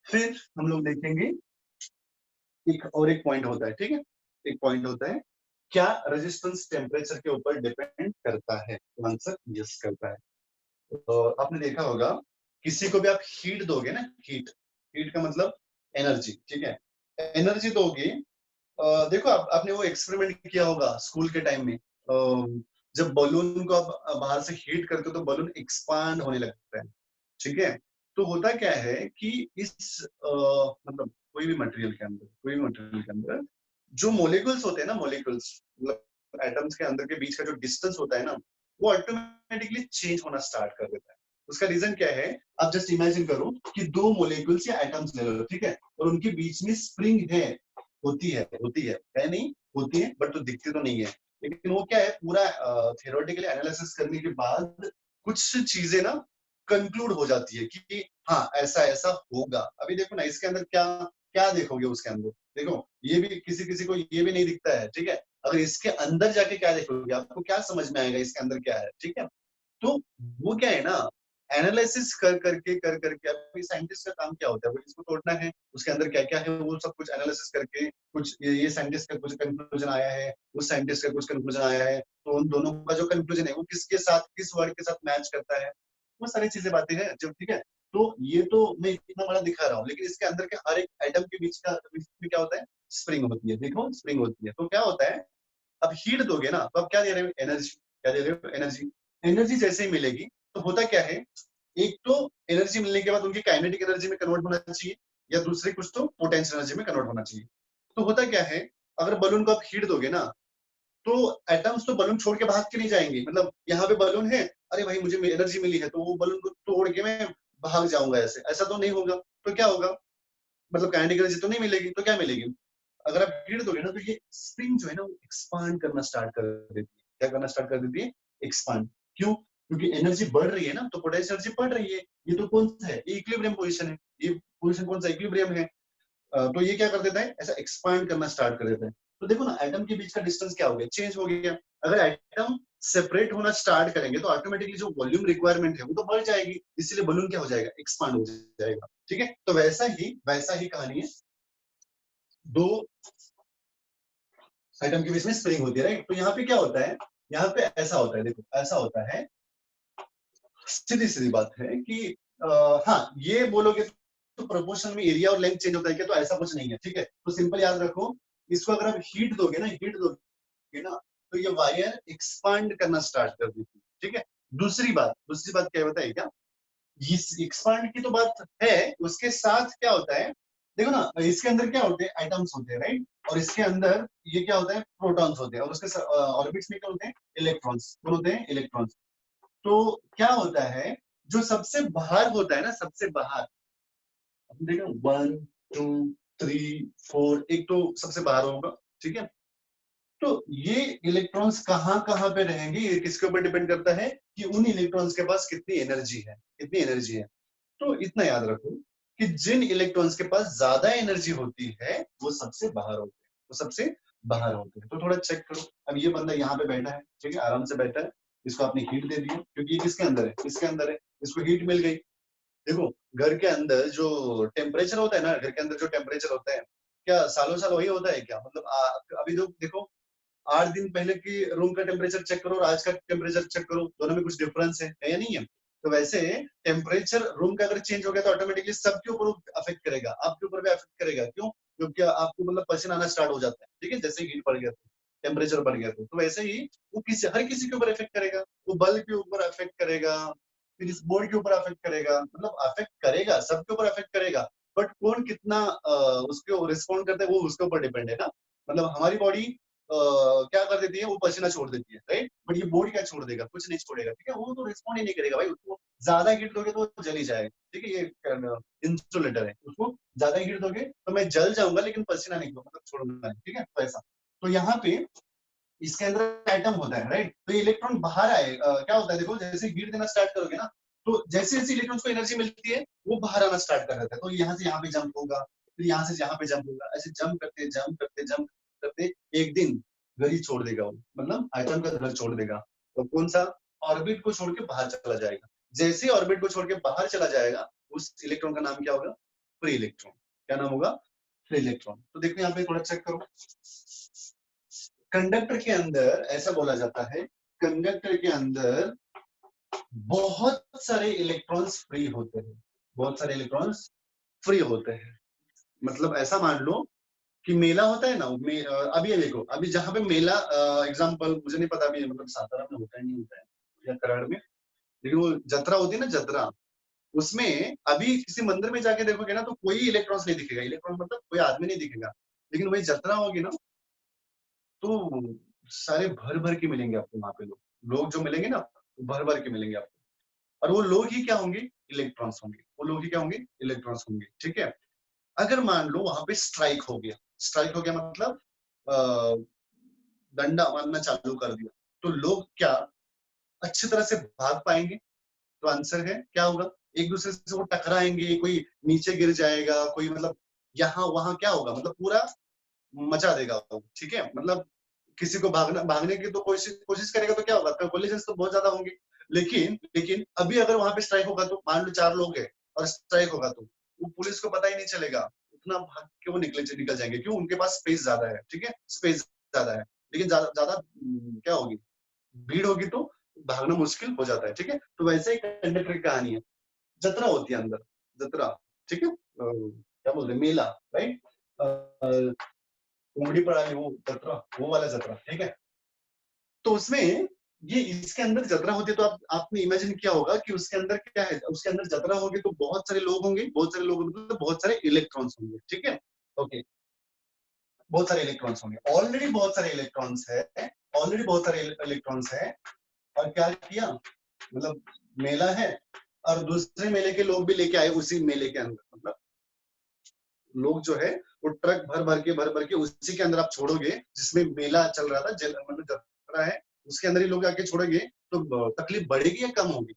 फिर हम लोग देखेंगे एक और एक पॉइंट होता है, ठीक है, एक पॉइंट होता है, क्या रेजिस्टेंस टेम्परेचर के ऊपर डिपेंड करता है, तो आंसर यस करता है। तो आपने देखा होगा, किसी को भी आप हीट दोगे ना, हीट, हीट का मतलब एनर्जी, ठीक है, एनर्जी दोगे। देखो आपने वो एक्सपेरिमेंट किया होगा स्कूल के टाइम में, जब बलून को आप बाहर से हीट करते हो तो बलून एक्सपांड होने लगता है, ठीक है। तो होता क्या है कि इस मतलब कोई भी मटेरियल के अंदर जो मोलिकुल्स होते हैं ना, मोलिकुल्स मतलब एटम्स के अंदर के बीच का जो डिस्टेंस होता है ना, वो ऑटोमेटिकली चेंज होना स्टार्ट कर देता है। उसका रीजन क्या है, आप जस्ट इमेजिन करो कि दो मोलिकुल्स या एटम्स ले लो, ठीक है, और उनके बीच में स्प्रिंग है, होती है नहीं, होती है बट तो दिखती तो नहीं है, लेकिन वो क्या है, पूरा थियोरेटिकली एनालिसिस करने के बाद कुछ चीजें ना कंक्लूड हो जाती है कि हाँ ऐसा ऐसा होगा। अभी देखो ना, इसके अंदर क्या क्या देखोगे, उसके अंदर देखो, ये भी किसी किसी को ये भी नहीं दिखता है, ठीक है, अगर इसके अंदर जाके क्या देखोगे, आपको क्या समझ में आएगा इसके अंदर क्या है, ठीक है। तो वो क्या है ना, एनालिसिस कर करके अभी साइंटिस्ट का काम क्या होता है, वो इसको तोड़ना है, उसके अंदर क्या क्या है वो सब कुछ एनालिसिस करके, कुछ ये साइंटिस्ट का कुछ कंक्लूजन आया है, उस साइंटिस्ट का कुछ कंक्लूजन आया है, तो उन दोनों का जो कंक्लूजन है वो किसके साथ, किस वर्ड के साथ मैच करता है, वो सारी चीजें बातें हैं जब, ठीक है। तो ये तो मैं इतना बड़ा दिखा रहा हूँ, लेकिन इसके अंदर के हर एक एटम के बीच में क्या होता है, स्प्रिंग होती है, देखो स्प्रिंग होती है। तो क्या होता है, अब हीट दोगे ना, तो अब क्या दे रहे हो, एनर्जी, क्या दे रहे हो, एनर्जी। एनर्जी जैसे ही मिलेगी तो होता क्या है, एक तो एनर्जी मिलने के बाद उनकी काइनेटिक एनर्जी में कन्वर्ट होना चाहिए, या दूसरी कुछ तो पोटेंशियल एनर्जी में कन्वर्ट होना चाहिए। तो होता क्या है, अगर बलून को आप हीट दोगे ना, तो एटम्स तो बलून छोड़ के भाग के नहीं जाएंगे। मतलब यहाँ पे बलून है, अरे भाई मुझे एनर्जी मिली है, तो वो बलून को तोड़ के मैं भाग जाऊंगा, ऐसे ऐसा तो नहीं होगा। तो क्या होगा, मतलब काइनेटिक एनर्जी तो नहीं मिलेगी, तो क्या मिलेगी, अगर आप हीट दोगे ना, तो ये स्प्रिंग जो है ना, वो एक्सपांड करना स्टार्ट कर देती है। क्या करना स्टार्ट कर देती है, एक्सपांड। क्यों, क्योंकि एनर्जी बढ़ रही है ना, तो पोटेंशियल एनर्जी बढ़ रही है। ये तो कौन सा है, ये इक्विलिब्रियम पोजीशन है। ये पोजीशन कौन सा, इक्विलिब्रियम है। तो ये क्या कर देता है, ऐसा एक्सपांड करना स्टार्ट कर देता है। तो देखो ना, एटम के बीच का डिस्टेंस क्या हो गया, चेंज हो गया। अगर एटम सेपरेट होना स्टार्ट करेंगे, तो ऑटोमेटिकली जो वॉल्यूम रिक्वायरमेंट है वो तो बढ़ जाएगी, इसीलिए बलून क्या हो जाएगा, एक्सपांड हो जाएगा। ठीक है, तो वैसा ही कहानी है। दो एटम के बीच में स्प्रिंग होती है, राइट। तो यहाँ पे क्या होता है, यहाँ पे ऐसा होता है, देखो ऐसा होता है। सीधी सीधी बात है कि हाँ, ये बोलोगे तो प्रोपोर्शन में एरिया और लेंथ चेंज होता है क्या, तो ऐसा कुछ नहीं है। ठीक है, तो सिंपल याद रखो, इसको अगर आप हीट दोगे ना, तो ये वायर एक्सपांड करना स्टार्ट कर देती है। ठीक है, दूसरी बात क्या बताइए क्या, इस एक्सपांड की तो बात है, उसके साथ क्या होता है, देखो ना, इसके अंदर क्या होते हैं, एटम्स होते हैं, राइट। और इसके अंदर ये क्या होता है, प्रोटॉन्स होते हैं, और उसके ऑर्बिट्स में क्या होते हैं, इलेक्ट्रॉन्स। कौन होते हैं, इलेक्ट्रॉन्स। तो क्या होता है, जो सबसे बाहर होता है ना, सबसे बाहर, देखो 1 2 3 4, एक तो सबसे बाहर होगा। ठीक है, तो ये इलेक्ट्रॉन्स कहाँ कहाँ पे रहेंगे, ये किसके ऊपर डिपेंड करता है, कि उन इलेक्ट्रॉन्स के पास कितनी एनर्जी है, कितनी एनर्जी है। तो इतना याद रखो कि जिन इलेक्ट्रॉन्स के पास ज्यादा एनर्जी होती है, वो सबसे बाहर होते हैं, वो सबसे बाहर होते हैं। तो थोड़ा चेक करो, अब ये बंदा यहाँ पे बैठा है, ठीक है, आराम से बैठा है, इसको आपने हीट दे दी, क्योंकि ये किसके अंदर है, इसके अंदर है, इसको हीट मिल गई। देखो, घर के अंदर जो टेम्परेचर होता है ना, घर के अंदर जो टेम्परेचर होता है, क्या सालों साल वही होता है क्या, मतलब अभी जो देखो, 8 दिन पहले की रूम का टेम्परेचर चेक करो और आज का टेम्परेचर चेक करो, दोनों में कुछ डिफरेंस है या नहीं है। तो वैसे टेम्परेचर रूम का अगर चेंज हो गया, तो ऑटोमेटिकली सबके ऊपर अफेक्ट करेगा, आपके ऊपर भी अफेक्ट करेगा। क्यों, क्योंकि आपको मतलब पसीना आना स्टार्ट हो जाता है। ठीक है, जैसे हीट बढ़ गया, तो टेम्परेचर बढ़ गया, तो वैसे ही वो हर किसी के ऊपर अफेक्ट करेगा। वो बल्ब के ऊपर अफेक्ट करेगा, फिर इस बोर्ड के ऊपर अफेक्ट करेगा, मतलब अफेक्ट करेगा, सबके ऊपर अफेक्ट करेगा। बट कौन कितना उसके रिस्पॉन्ड करता है, वो उसके ऊपर डिपेंड है ना। मतलब हमारी बॉडी क्या कर देती है, वो पसीना छोड़ देती है, राइट। बट ये बोर्ड क्या छोड़ देगा, कुछ नहीं छोड़ेगा। ठीक है, वो तो रिस्पॉन्ड ही नहीं करेगा भाई, उसको ज्यादा हीट दोगे तो वो जल ही जाएगा। ठीक है, ये इंसुलेटर है, उसको ज्यादा हीट दोगे तो मैं जल जाऊंगा, लेकिन पसीना नहीं दूंगा, मतलब छोड़ूंगा नहीं। ठीक है, तो ऐसा। तो यहाँ पे इसके अंदर एटम होता है, राइट। तो इलेक्ट्रॉन बाहर आए, क्या होता है, देखो जैसे हीट देना स्टार्ट करोगे ना, तो जैसे जैसे इलेक्ट्रॉन्स को एनर्जी मिलती है, वो बाहर आना स्टार्ट कर देता है। तो यहाँ से यहाँ पे जंप होगा, फिर यहाँ से यहाँ पे जंप होगा, ऐसे जंप करते एक दिन घर ही छोड़ देगा वो, मतलब एटम का घर छोड़ देगा। तो कौन सा, ऑर्बिट को छोड़ के बाहर चला जाएगा। जैसे ऑर्बिट को छोड़ के बाहर चला जाएगा, उस इलेक्ट्रॉन का नाम क्या होगा, फ्री इलेक्ट्रॉन। क्या नाम होगा, फ्री इलेक्ट्रॉन। तो देखो यहाँ पे थोड़ा चेक करो, कंडक्टर के अंदर ऐसा बोला जाता है, कंडक्टर के अंदर बहुत सारे इलेक्ट्रॉन्स फ्री होते हैं, बहुत सारे इलेक्ट्रॉन्स फ्री होते हैं। मतलब ऐसा मान लो कि मेला होता है ना, अभी ये देखो, अभी जहां पे मेला, एग्जांपल मुझे नहीं पता अभी, मतलब सातारा में होता है नहीं होता है, या कराड़ में, लेकिन वो जतरा होती है ना, जतरा, उसमें अभी किसी मंदिर में जाके देखोगे ना, तो कोई इलेक्ट्रॉन्स नहीं दिखेगा, इलेक्ट्रॉन मतलब कोई आदमी नहीं दिखेगा। लेकिन वही जतरा होगी ना, तो सारे भर भर के मिलेंगे आपको वहां पे, लोग लोग जो मिलेंगे ना, भर भर के मिलेंगे आपको। और वो लोग ही क्या होंगे, इलेक्ट्रॉन्स होंगे, वो लोग ही क्या होंगे, इलेक्ट्रॉन्स होंगे। ठीक है, अगर मान लो वहां पे स्ट्राइक हो गया मतलब डंडा मारना चालू कर दिया, तो लोग क्या अच्छी तरह से भाग पाएंगे, तो आंसर है क्या होगा, एक दूसरे से वो टकराएंगे, कोई नीचे गिर जाएगा, कोई मतलब यहाँ वहां क्या होगा, मतलब पूरा मचा देगा वो। ठीक है, मतलब किसी को भागने की तो कोशिश कोशिश करेगा, तो क्या होगा, कोलिजन तो बहुत ज्यादा होंगे। लेकिन लेकिन अभी अगर वहां पे स्ट्राइक होगा, तो मान लो 4 लोग है और स्ट्राइक होगा, तो वो पुलिस को पता ही नहीं चलेगा, उतना भाग के वो निकल जाएंगे। क्यों, उनके पास स्पेस ज्यादा है। ठीक है, स्पेस ज्यादा है, लेकिन ज्यादा ज्यादा क्या होगी, भीड़ होगी, तो भागना मुश्किल हो जाता है। ठीक है, तो वैसे ही कंडक्टर की कहानी है, जतरा होती है अंदर, जतरा। ठीक है, क्या बोलते हैं, मेला, राइट। उमड़ी पड़ा है वो जतरा, वो वाला जतरा। ठीक है, तो उसमें ये इसके अंदर जतरा होती है तो आपने इमेजिन किया होगा कि उसके अंदर क्या है, उसके अंदर जतरा होगी तो बहुत सारे लोग होंगे, बहुत सारे लोग मतलब बहुत सारे इलेक्ट्रॉन्स होंगे, ठीक है। ओके, बहुत सारे इलेक्ट्रॉन्स होंगे, ऑलरेडी बहुत सारे इलेक्ट्रॉन्स है, ऑलरेडी बहुत सारे इलेक्ट्रॉन्स है। और क्या किया, मतलब मेला है और दूसरे मेले के लोग भी लेके आए उसी मेले के अंदर, मतलब लोग जो है वो ट्रक भर भर के उसी के अंदर आप छोड़ोगे जिसमें मेला चल रहा था, मतलब जतरा है, उसके अंदर ही लोग आके छोड़ेंगे तो तकलीफ बढ़ेगी या कम होगी?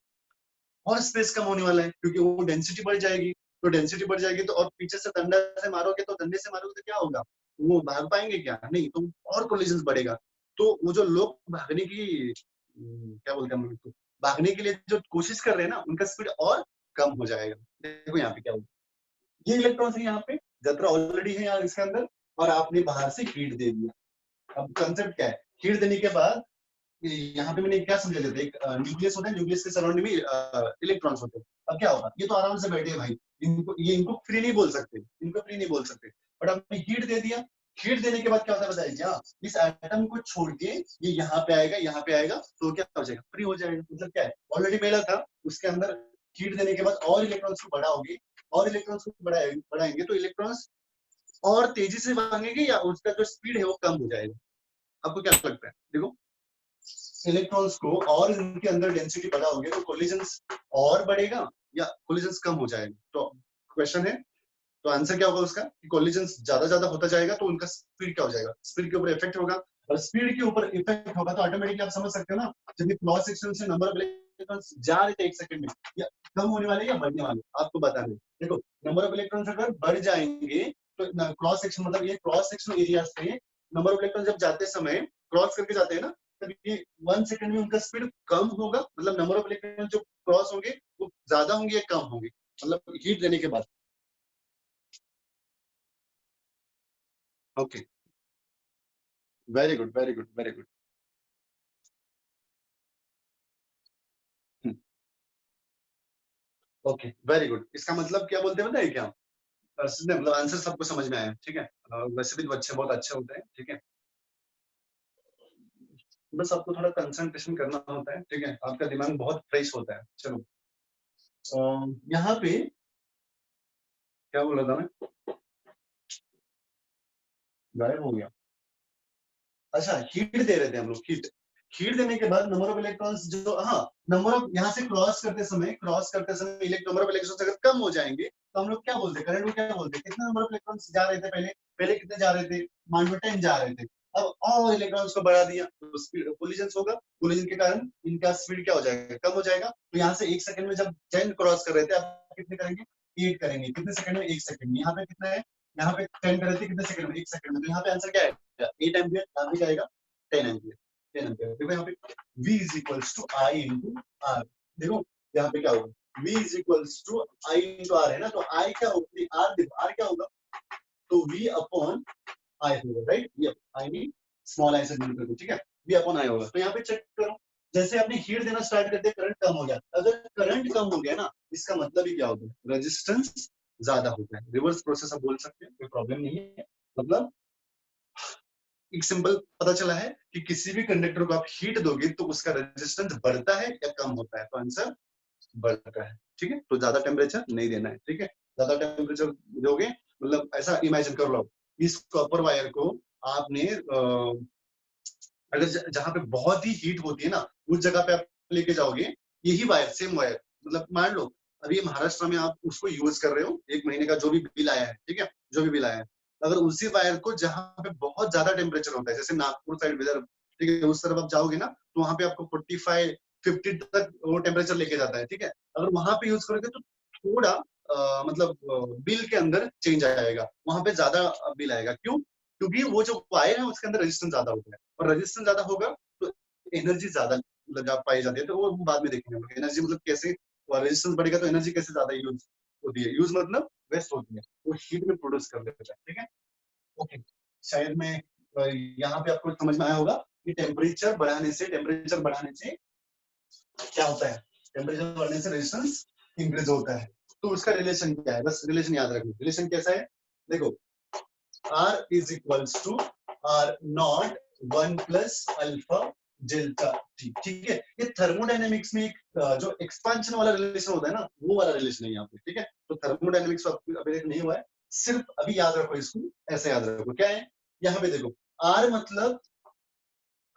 और स्पेस कम होने वाला है क्योंकि वो डेंसिटी बढ़ जाएगी। तो डेंसिटी बढ़ जाएगी तो और पीछे से डंडा से मारोगे तो डंडे से मारोगे तो क्या होगा, वो भाग पाएंगे क्या, नहीं, तो और कोलिजन बढ़ेगा। तो वो जो लोग भागने की क्या बोलते हैं हम लोग, भागने के लिए जो कोशिश कर रहे हैं ना उनका स्पीड और कम हो जाएगा। देखो यहाँ पे क्या होगा, ये इलेक्ट्रॉन्स है यहाँ पे, जतरा ऑलरेडी है यहाँ इसके अंदर, और आपने बाहर से हीट दे दिया। अब कंसेप्ट क्या है, हीट देने के बाद यहाँ पे मैंने क्या समझा देते, एक न्यूक्लियस होता है, न्यूक्लियस के सराउंडिंग में इलेक्ट्रॉन्स होते हैं। अब क्या होगा, ये तो आराम से बैठे हैं भाई, इनको फ्री नहीं बोल सकते, इनको फ्री नहीं बोल सकते, बट आपने हीट दे दिया। हीट देने के बाद क्या होता है बताइए, क्या इस एटम को छोड़ के ये यहाँ पे आएगा, यहाँ पे आएगा, तो क्या हो जाएगा, फ्री हो जाएगा। मतलब क्या है, ऑलरेडी मेला था, उसके अंदर हीट देने के बाद और इलेक्ट्रॉन्स को बढ़ाओगे, और इलेक्ट्रॉन्स को बढ़ाएंगे तो इलेक्ट्रॉन्स और तेजी से भागेंगे या उसका जो स्पीड है वो कम हो जाएगा। आपको क्या लगता है, देखो इलेक्ट्रॉन्स को और इनके अंदर डेंसिटी बढ़ाओगे तो कोलिजन्स और बढ़ेगा या कोलिजन्स कम हो जाएगा। तो क्वेश्चन है, तो आंसर क्या होगा उसका कि कोलिजन्स ज्यादा ज्यादा होता जाएगा तो उनका स्पीड क्या हो जाएगा, स्पीड के ऊपर इफेक्ट होगा, और स्पीड के ऊपर इफेक्ट होगा तो ऑटोमेटिकली आप समझ सकते हो ना, जब क्रॉस सेक्शन से नंबर ऑफ इलेक्ट्रॉन्स जा रहे थे एक सेकंड में, या कम होने वाले या बढ़ने वाले, आपको बता रहे। देखो नंबर ऑफ इलेक्ट्रॉन्स अगर बढ़ जाएंगे तो क्रॉस सेक्शन, मतलब ये क्रॉस सेक्शन एरिया से नंबर ऑफ इलेक्ट्रॉन जब जाते समय क्रॉस करके जाते हैं ना, तब ये 1 सेकंड में उनका स्पीड कम होगा, मतलब नंबर ऑफ इलेक्ट्रॉन जो क्रॉस होंगे वो ज्यादा होंगे या कम होंगे, मतलब हीट देने के बाद। Okay, very good, very good, very good. Okay, very good. इसका मतलब क्या बोलते हैं बताइए क्या, मतलब आंसर सबको समझ में आया, ठीक है। वैसे भी तो अच्छे, बहुत अच्छे होते हैं, ठीक है। बस आपको थोड़ा कंसंट्रेशन करना होता है, ठीक है, आपका दिमाग बहुत फ्रेश होता है। चलो यहाँ पे क्या बोला था मैं, गायब हो गया। अच्छा, हीट दे रहे थे हम लोग, हीट। हीट देने के बाद नंबर ऑफ इलेक्ट्रॉन्स जो, हाँ, नंबर ऑफ यहाँ से क्रॉस करते समय नंबर ऑफ इलेक्ट्रॉन्स अगर कम हो जाएंगे तो हम लोग क्या बोलते हैं, करंट को क्या बोलते हैं, कितना नंबर ऑफ इलेक्ट्रॉन्स जा रहे थे पहले, पहले कितने जा रहे थे, मान लो 10 जा रहे थे। अब और इलेक्ट्रॉन्स को बढ़ा दिया तो स्पीड कोलिजन होगा, कोलिजन के कारण इनका स्पीड क्या हो जाएगा, कम हो जाएगा। तो यहाँ से एक सेकंड में जब 10 क्रॉस कर रहे थे, अब कितने करेंगे, 8 करेंगे, कितने सेकंड में, 1 सेकंड में। यहाँ पे कितना है, यहाँ पे 10 कर रहे थे कितने सेकंड में, 1 सेकंड में। तो यहाँ पे आंसर क्या है, 8 एम्पियर, यहाँ पे क्या आएगा, 10 एम्पियर, 10 एम्पियर। देखो यहाँ पे V is equals to I into R. देखो यहाँ पे क्या होगा, V is equals to I into R है ना, तो आई क्या होगी, आर, देखो आर क्या होगा, तो V अपॉन आई होगा, राइट। ये आई मीन स्मॉल आई से डील करके, ठीक है, V अपॉन आई होगा। तो यहाँ पे चेक करो, जैसे आपने हीट देना स्टार्ट करते करंट कम हो गया, अगर करंट कम हो गया ना, इसका मतलब ही क्या होता है, रेजिस्टेंस ज्यादा होता है। रिवर्स प्रोसेस आप बोल सकते हैं, कोई प्रॉब्लम नहीं है। मतलब एक सिंपल पता चला है कि किसी भी कंडक्टर को आप हीट दोगे तो उसका रेजिस्टेंस बढ़ता है या कम होता है, तो आंसर बढ़ता है, ठीक है। तो ज्यादा टेम्परेचर नहीं देना है, ठीक है, ज्यादा टेम्परेचर दोगे, मतलब ऐसा इमेजिन कर लो, इस कॉपर वायर को आपने अगर जहां पे बहुत ही हीट होती है ना, उस जगह पे आप लेके जाओगे, यही वायर, सेम वायर, मतलब मान लो अभी महाराष्ट्र में आप उसको यूज कर रहे हो, 1 महीने का जो भी बिल आया है, ठीक है, जो भी बिल आया है, अगर उसी वायर को जहां पे बहुत ज्यादा टेम्परेचर होता है, जैसे नागपुर साइड विदर्भ, ठीक है, उस तरफ आप जाओगे ना, तो वहां पे आपको 45 50 तक वो टेम्परेचर लेके जाता है, ठीक है। अगर वहां पे यूज करोगे तो थोड़ा मतलब बिल के अंदर चेंज आएगा, वहां पे ज्यादा बिल आएगा। क्यों, क्योंकि वो जो वायर है उसके अंदर रेजिस्टेंस ज्यादा होता है, और रेजिस्टेंस ज्यादा होगा तो एनर्जी ज्यादा मतलब पाई जाती है। तो वो बाद में देखेंगे एनर्जी, मतलब कैसे रेजिस्टेंस बढ़ेगा तो एनर्जी कैसे ज्यादा यूज होती है, यूज मतलब वेस्ट होती है, वो हीट में प्रोड्यूस कर देता है, ठीक है। ओके, शायद मैं यहाँ पे आपको समझ में आया होगा कि टेम्परेचर बढ़ाने से क्या होता है, टेम्परेचर बढ़ने से रेजिस्टेंस इंक्रीज होता है। तो उसका रिलेशन क्या है, बस रिलेशन याद रखना। रिलेशन कैसा है, देखो R is equals to R naught 1 plus alpha delta T, ठीक है। ये थर्मोडायनेमिक्स में एक जो एक्सपांशन वाला रिलेशन होता है ना, वो वाला रिलेशन है यहाँ पे, ठीक है। तो थर्मोडायनेमिक्स अभी तक नहीं हुआ है, सिर्फ अभी याद रखो इसको, ऐसे याद रखो क्या है। यहाँ पे देखो, आर मतलब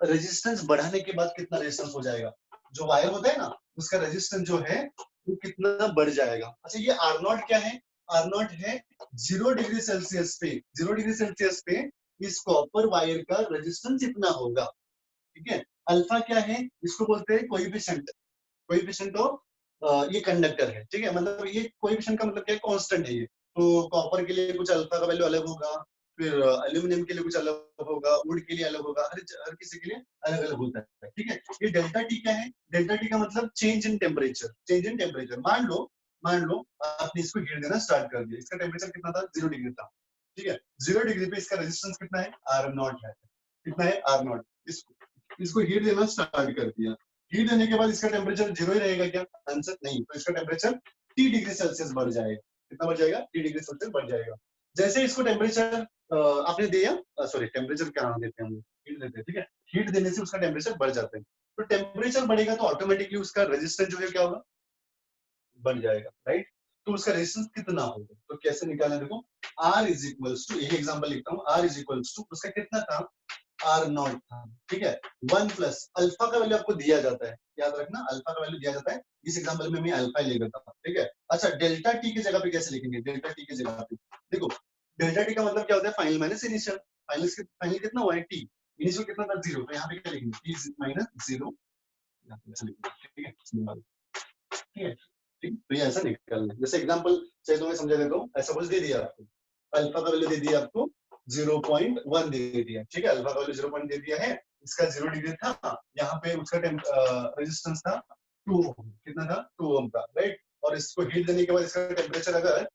रेजिस्टेंस बढ़ाने के बाद कितना रेजिस्टेंस हो जाएगा, जो वायर होता है ना उसका रेजिस्टेंस जो है वो कितना बढ़ जाएगा। अच्छा, ये आर नॉट क्या है, आर नॉट है 0 डिग्री सेल्सियस पे, 0 डिग्री सेल्सियस पे इस कॉपर वायर का रेजिस्टेंस इतना होगा, ठीक है। अल्फा क्या है, इसको बोलते हैं कोएफिशिएंट, कोएफिशिएंट ऑफ ये कंडक्टर है, ठीक है। मतलब ये कोएफिशिएंट का मतलब क्या है, कांस्टेंट है ये। तो कॉपर के लिए कुछ अल्फा का वैल्यू अलग होगा, फिर एल्यूमिनियम के लिए कुछ अलग होगा, वुड के लिए अलग होगा, हर किसी के लिए अलग अलग होता है, ठीक है। ये डेल्टा टी क्या है, डेल्टा टी का मतलब change in temperature, change in temperature. मान लो आपने इसको हीट देना स्टार्ट कर दिया, इसका टेम्परेचर कितना था, 0 डिग्री था, ठीक है। 0 डिग्री पे इसका रेजिस्टेंस कितना है, आर नॉट है, कितना है, आर नॉट। इसको हीट देना स्टार्ट कर दिया, हीट देने के बाद इसका टेम्परेचर 0 ही रहेगा क्या, आंसर नहीं, तो इसका टेम्परेचर T डिग्री सेल्सियस बढ़ जाएगा, कितना बढ़ जाएगा, T डिग्री सेल्सियस बढ़ जाएगा। जैसे इसको टेम्परेचर आपने दिया, सॉरी टेम्परेचर क्या नाम देते हैं हम लोग, हीट देते हैं, ठीक है। हीट देने से उसका टेम्परेचर बढ़ जाता है, तो टेम्परेचर बढ़ेगा तो ऑटोमेटिकली उसका रेजिस्टेंस जो है क्या होगा, बढ़ जाएगा, राइट। तो उसका रेजिस्टेंस कितना होगा, तो कैसे निकालना, देखो R इज इक्वल्स टू, यही एग्जांपल लिखता हूँ, R इज इक्वल्स टू उसका कितना था, आर नॉट था, ठीक है। 1 प्लस अल्फा का वैल्यू आपको दिया जाता है, याद रखना अल्फा का वैल्यू दिया जाता है, इस एग्जांपल में मैं अल्फा ही लेता था, ठीक है। अच्छा, डेल्टा टी की जगह पे कैसे लिखेंगे, डेल्टा टी की जगह पे देखो, डेल्टा टी का मतलब क्या होता है, फाइनल माइनस इनिशियल, फाइनल कितना हुआ है टी, इनिशियल कितना था 0, तो यहाँ पे क्या लिखेंगे, टी माइनस 0, ठीक है, ठीक है, ठीक। तो ये ऐसा निकलना है, जैसे एग्जांपल चाहिए तो मैं समझा देता हूँ, ऐसा कुछ दे दिया आपको, अल्फा का वैल्यू दे दिया आपको 0.1 दे दिया, ठीक है, अल्फा का वैल्यू 0 दे दिया है, इसका 0 डिग्री था, यहाँ पे उसका रेजिस्टेंस था 2 ओम, कितना था, 2 ओम का, राइट। और इसको हीट देने के बाद इसका टेम्परेचर, अगर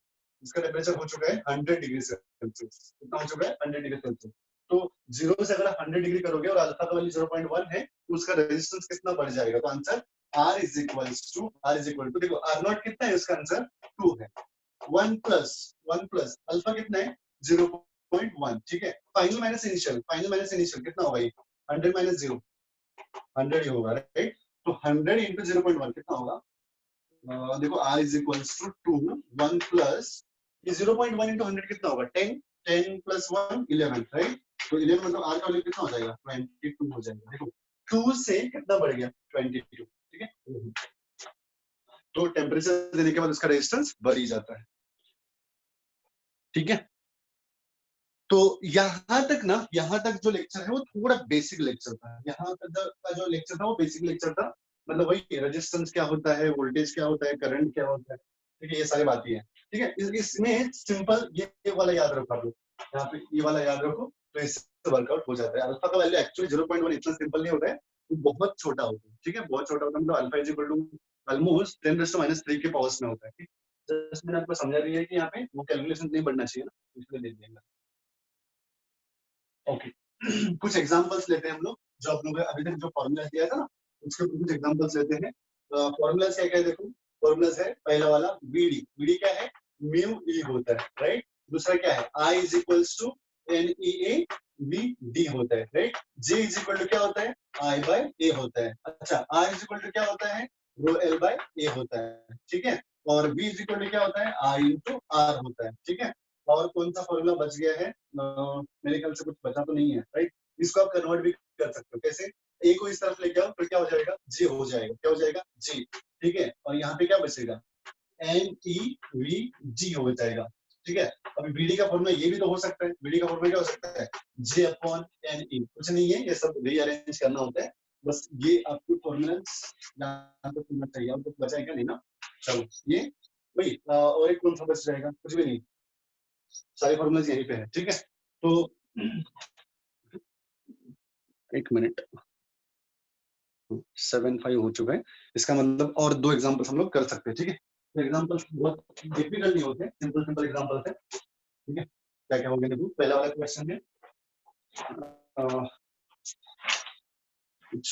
इसका टेम्परेचर हो चुका है 100 डिग्री सेल्सियस, कितना हो चुका है, 100 डिग्री सेल्सियस। तो 0 से अगर 100 डिग्री करोगे और अल्फा का वैल्यू 0.1 है, तो उसका रेजिस्टेंस कितना बढ़ जाएगा, तो answer R is equal to, देखो R नॉट कितना है, इसका आंसर 2 है, 1 प्लस अल्फा कितना है, 0.1, ठीक है। फाइनल माइनस इनिशियल कितना होगा, ये 100 माइनस 0, 100 ही होगा, राइट। तो 100 इंटू 0.1 कितना होगा, देखो R is equal to 2, 1 plus ये 0.1 इंटू 100 कितना होगा, 10, 10 प्लस 1 11, राइट। तो 11 मतलब R का वैल्यू कितना हो जाएगा, 22 हो जाएगा, देखो 2 से कितना बढ़ गया, 22, ठीक है। तो टेम्परेचर देने के बाद उसका रेजिस्टेंस बढ़ ही जाता है, ठीक है। तो यहाँ तक जो लेक्चर है वो थोड़ा बेसिक लेक्चर था, यहाँ तक का जो लेक्चर था वो बेसिक लेक्चर था, मतलब वही रेजिस्टेंस क्या होता है, वोल्टेज क्या होता है, करंट क्या होता है, ठीक है, ये सारी बातें हैं, ठीक है। इसमें सिंपल ये वाला याद रखो आप लोग, यहाँ पे ये वाला याद रखो, तो इससे वर्कआउट हो जाता है। अल्फा का वैल्यू एक्चुअली 0.1 इतना सिंपल नहीं होता है, वो बहुत छोटा होता है, ठीक है, बहुत छोटा होता है, मतलब alpha is equal to almost 10⁻³ के पावर्स में होता है, ठीक। जस्ट मैंने आपको समझा दिया है कि यहाँ पे वो कैलकुलेशन नहीं बढ़ना चाहिए ना, इसलिए दे दिया। ओके कुछ एग्जांपल्स लेते हैं हम लोग, जो आप लोगों ने अभी तक जो फॉर्मूला दिया था ना, उसके ऊपर कुछ एग्जांपल्स लेते हैं। फॉर्मूला क्या क्या है, देखो फॉर्मूला है, पहला वाला बीडी, बीडी क्या है, म्यू ई होता है, राइट। दूसरा क्या है, I is equals to N E A V D होता है, right. J is equal to क्या होता है, आई बाय ए होता है। अच्छा, आर इज इक्वल टू क्या होता है, रो एल बाय ए होता है, ठीक है। और बी इज इक्वल टू क्या होता है, आई इंटू आर होता है, ठीक है। और कौन सा फॉर्मूला बच गया है, मेरे ख्याल से कुछ बचा तो नहीं है, राइट। इसको आप कन्वर्ट भी कर सकते हो, कैसे, ए को इस तरफ लेके आओ तो क्या हो जाएगा, जे हो जाएगा, क्या हो जाएगा, जे, ठीक है। और यहाँ पे क्या बचेगा, एन ई वी जी हो जाएगा, ठीक है। अभी बीडी का फॉर्मूला ये भी तो हो सकता है, बीडी का फॉर्मूला क्या हो सकता है, जे अपॉन एन ई, कुछ नहीं है, ये सब रीअरेंज करना होता है, बस ये आपको फॉर्मूला यहाँ पे होना चाहिए, और कुछ बचा है क्या, नहीं ना। चलो ये वही, और एक कौन सा बच जाएगा, कुछ भी नहीं, सारे फॉर्मूलाज यहीं पे है, ठीक है। तो एक मिनट, 7:05 हो चुका है, इसका मतलब और दो एग्जांपल्स हम लोग कर सकते हैं, ठीक है। तो एग्जांपल्स बहुत डिफिकल्ट नहीं होते, सिंपल सिंपल एग्जांपल्स है, ठीक है। क्या क्या हो गया, देखो पहला वाला क्वेश्चन है, कुछ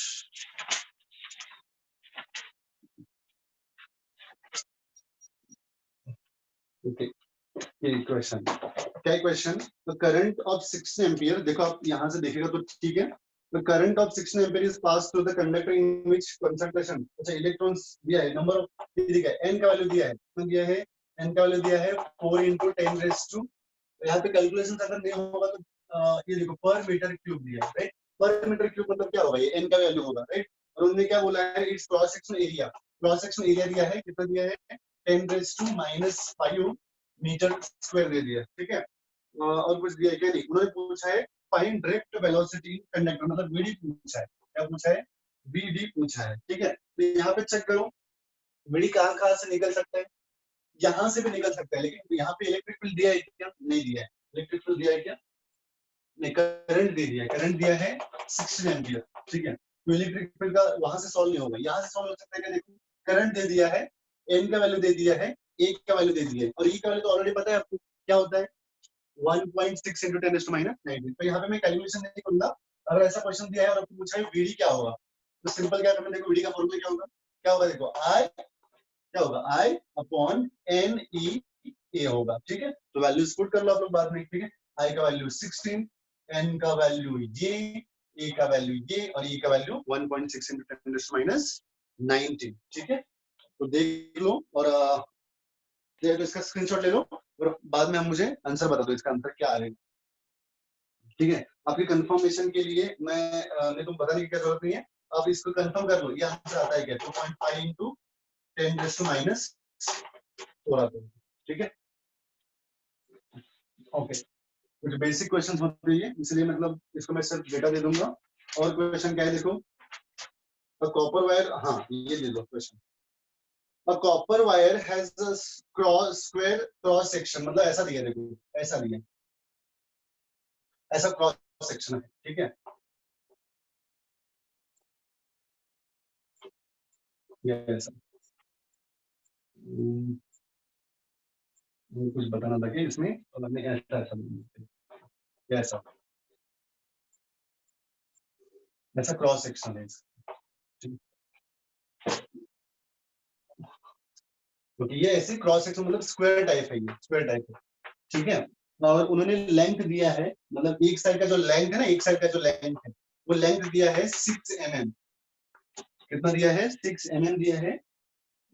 ओके, ये क्वेश्चन क्या है, question the current of 6 ampere, देखो आप यहाँ से देखेगा तो ठीक है, The current of 16 ampere is passed through the conductor in which concentration, अच्छा इलेक्ट्रॉन्स दिया है, नंबर ऑफ दिया है, n का वैल्यू दिया है, तो दिया है n का वैल्यू दिया है 4 into 10 raised to, यहाँ पे कैलकुलेशन अगर नहीं होगा तो ये देखो पर मीटर क्यूब दिया है, राइट? पर मीटर क्यूब मतलब क्या होगा, ये n का वैल्यू होगा, राइट? और उन्होंने क्या बोला है, it's cross section area, cross section area दिया है, कितना दिया है 10 raised to -5 मीटर स्क्वायर दे दिया, ठीक है? और कुछ दिया है क्या? नहीं, उन्होंने पूछा है फाइंड ड्रिफ्ट वेलोसिटी कंडक्टर, मतलब वीडी पूछा है, क्या पूछा है? वीडी पूछा है, ठीक है? तो यहाँ पे चेक करो वीडी कहाँ कहाँ से निकल सकता है, यहाँ से भी निकल सकता है, लेकिन यहाँ पे इलेक्ट्रिक फील्ड दिया है क्या? नहीं दिया है। इलेक्ट्रिक फील्ड दिया है क्या? नहीं, करंट दे दिया है, करंट दिया है 16 एम्पियर, ठीक है? तो इलेक्ट्रिक फील्ड का वहां से सॉल्व नहीं होगा, यहाँ से सॉल्व हो सकता है क्या? देखो करंट दे दिया है, एन का वैल्यू दे दिया है, ए का वैल्यू दे दिया है, और ई का वैल्यू तो ऑलरेडी पता है आपको क्या होता है, 1.6 into 10 to -19। तो यहाँ पे मैं कैलकुलेशन नहीं करूंगा, अगर ऐसा क्वेश्चन दिया है और आपको पूछा है वीडी क्या होगा, तो सिंपल क्या करना, देखो वीडी का फॉर्मूला क्या होगा, क्या होगा देखो, आई क्या होगा, आई अपॉन एन ई ए होगा, ठीक है? तो वैल्यूज पुट कर लो आप लोग बाद में, ठीक है? आई का वैल्यू 16, एन का वैल्यू ये, ए का वैल्यू ये, और ई का वैल्यू 1.6 into 10 to -19, ठीक है? तो देख लो और तो इसका स्क्रीनशॉट ले लो और बाद में हम मुझे आंसर बता दो इसका आंसर क्या आ रहा है, ठीक है? आपकी कंफर्मेशन के लिए मैं नहीं, तुम बताने की क्या जरूरत नहीं है, आप इसको कंफर्म कर लो, ये आंसर आता है क्या, 2.5 into 10 raised to -4 आता है, ठीक है? ओके, कुछ बेसिक क्वेश्चंस होते हैं इसलिए मतलब इसको मैं सिर्फ डेटा दे दूंगा। और क्वेश्चन क्या है देखो, कॉपर वायर, हाँ ये दे दो question, A copper wire has a square cross section, मतलब ऐसा दिया देखो, ऐसा दिया, ऐसा क्रॉस सेक्शन है, ठीक है? ये ऐसा कुछ बताना था कि इसमें और हमने ऐसा ऐसा ऐसा क्रॉस सेक्शन है, क्योंकि ये ऐसे क्रॉस सेक्शन मतलब स्क्वायर टाइप है, ये स्क्वायर टाइप है, ठीक है? और उन्होंने लेंथ दिया है, मतलब एक साइड का जो लेंथ है ना, एक साइड का जो लेंथ है वो लेंथ दिया है 6 mm, कितना दिया है 6 mm दिया है,